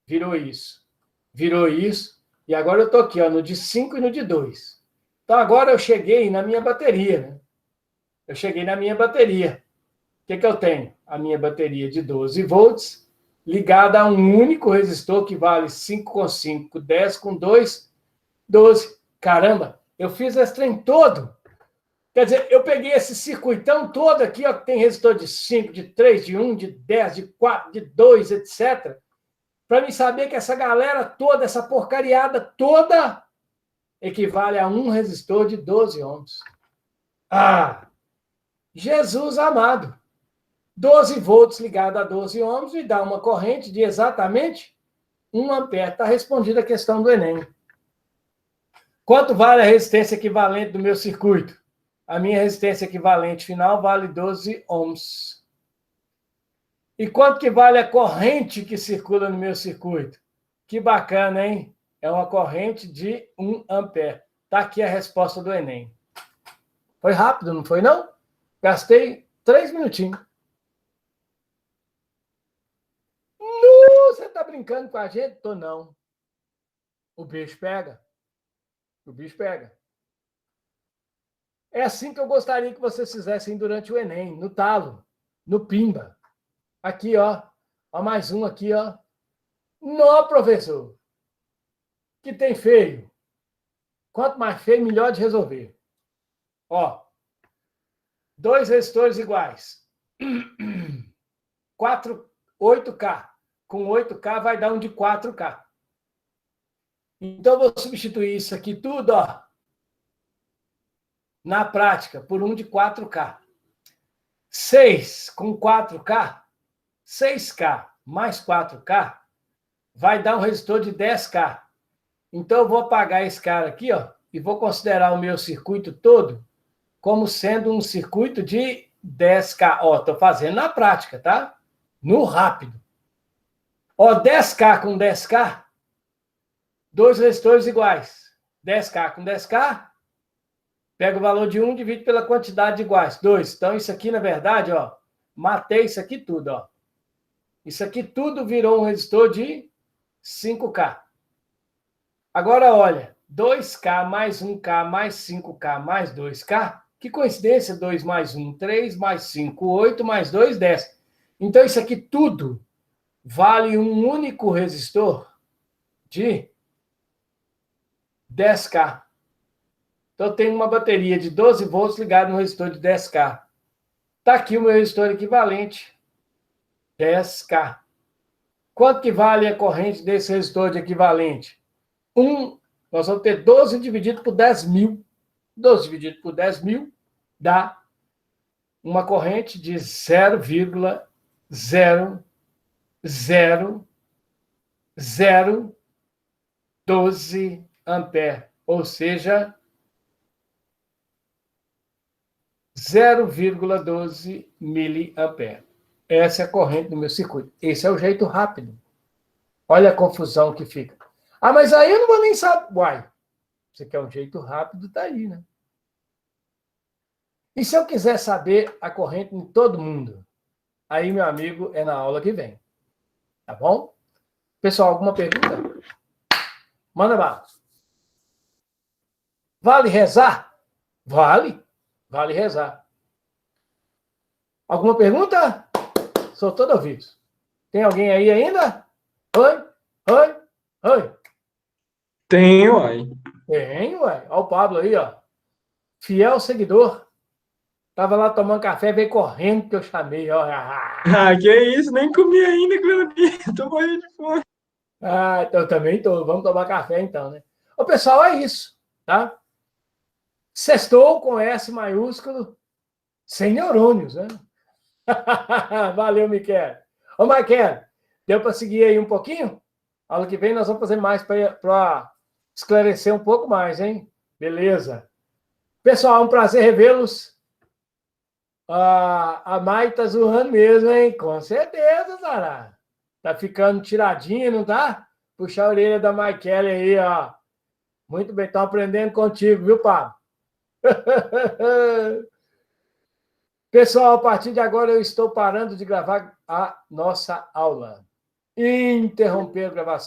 S1: Virou isso. Virou isso. E agora eu estou aqui, ó, no de 5 e no de 2. Então, agora eu cheguei na minha bateria, né? Eu cheguei na minha bateria. O que eu tenho? A minha bateria de 12 volts ligada a um único resistor que vale 5 com 5, 10 com 2, 12. Caramba, eu fiz esse trem todo. Quer dizer, eu peguei esse circuitão todo aqui, ó, que tem resistor de 5, de 3, de 1, de 10, de 4, de 2, etc. Para mim saber que essa galera toda, essa porcariada toda, equivale a um resistor de 12 ohms. Ah, Jesus amado. 12 volts ligado a 12 ohms me dá uma corrente de exatamente 1 ampere. Está respondida a questão do Enem. Quanto vale a resistência equivalente do meu circuito? A minha resistência equivalente final vale 12 ohms. E quanto que vale a corrente que circula no meu circuito? Que bacana, hein? É uma corrente de 1 ampere. Está aqui a resposta do Enem. Foi rápido, não foi, não? Gastei 3 minutinhos. Você está brincando com a gente? Tô não. O bicho pega. O bicho pega. É assim que eu gostaria que vocês fizessem durante o Enem, no talo, no pimba. Aqui, ó. Ó, mais um aqui, ó. Não, professor. Que tem feio. Quanto mais feio, melhor de resolver. Ó. 2 resistores iguais. 8K. Com 8K vai dar um de 4K. Então, eu vou substituir isso aqui tudo, ó, na prática, por um de 4K. 6 com 4K, 6K mais 4K, vai dar um resistor de 10K. Então, eu vou apagar esse cara aqui, ó, e vou considerar o meu circuito todo como sendo um circuito de 10K. Ó, estou fazendo na prática, tá? No rápido. Ó, 10K com 10K, dois resistores iguais. 10K com 10K, pega o valor de 1, divide pela quantidade de iguais. 2. Então, isso aqui, na verdade, ó, matei isso aqui tudo, ó. Isso aqui tudo virou um resistor de 5K. Agora, olha, 2K mais 1K mais 5K mais 2K, que coincidência, 2 mais 1, 3, mais 5, 8, mais 2, 10. Então, isso aqui tudo vale um único resistor de 10K. Então, eu tenho uma bateria de 12 volts ligada no resistor de 10K. Está aqui o meu resistor equivalente, 10K. Quanto que vale a corrente desse resistor de equivalente? Nós vamos ter 12 dividido por 10 mil. 12 dividido por 10 mil dá uma corrente de 0,00012 ampere, ou seja, 0,12 miliampere. Essa é a corrente do meu circuito. Esse é o jeito rápido. Olha a confusão que fica. Ah, mas aí eu não vou nem saber. Uai, você quer um jeito rápido, tá aí, né? E se eu quiser saber a corrente em todo mundo? Aí, meu amigo, é na aula que vem. Tá bom? Pessoal, alguma pergunta? Manda bala. Vale rezar? Vale. Vale rezar. Alguma pergunta? Sou todo ouvido. Tem alguém aí ainda? Oi? Oi? Oi?
S2: Tenho, aí.
S1: Tenho, ué. Olha o Pablo aí, ó. Fiel seguidor. Tava lá tomando café, veio correndo que eu chamei, ó.
S2: Ah, que isso, nem comi ainda, Claudinho. Tô morrendo de fome.
S1: Ah, então eu também tô. Vamos tomar café então, né? Ô, pessoal, é isso, tá? Sextou com S maiúsculo, sem neurônios, né? Valeu, Miquel. Ô, Miquel, deu para seguir aí um pouquinho? Aula que vem nós vamos fazer mais para esclarecer um pouco mais, hein? Beleza. Pessoal, um prazer revê-los. A Mai tá zoando mesmo, hein? Com certeza, Zara. Tá ficando tiradinha, não tá? Puxa a orelha da Michele aí, ó. Muito bem, estão aprendendo contigo, viu, Pablo? Pessoal, a partir de agora eu estou parando de gravar a nossa aula. Interromper a gravação.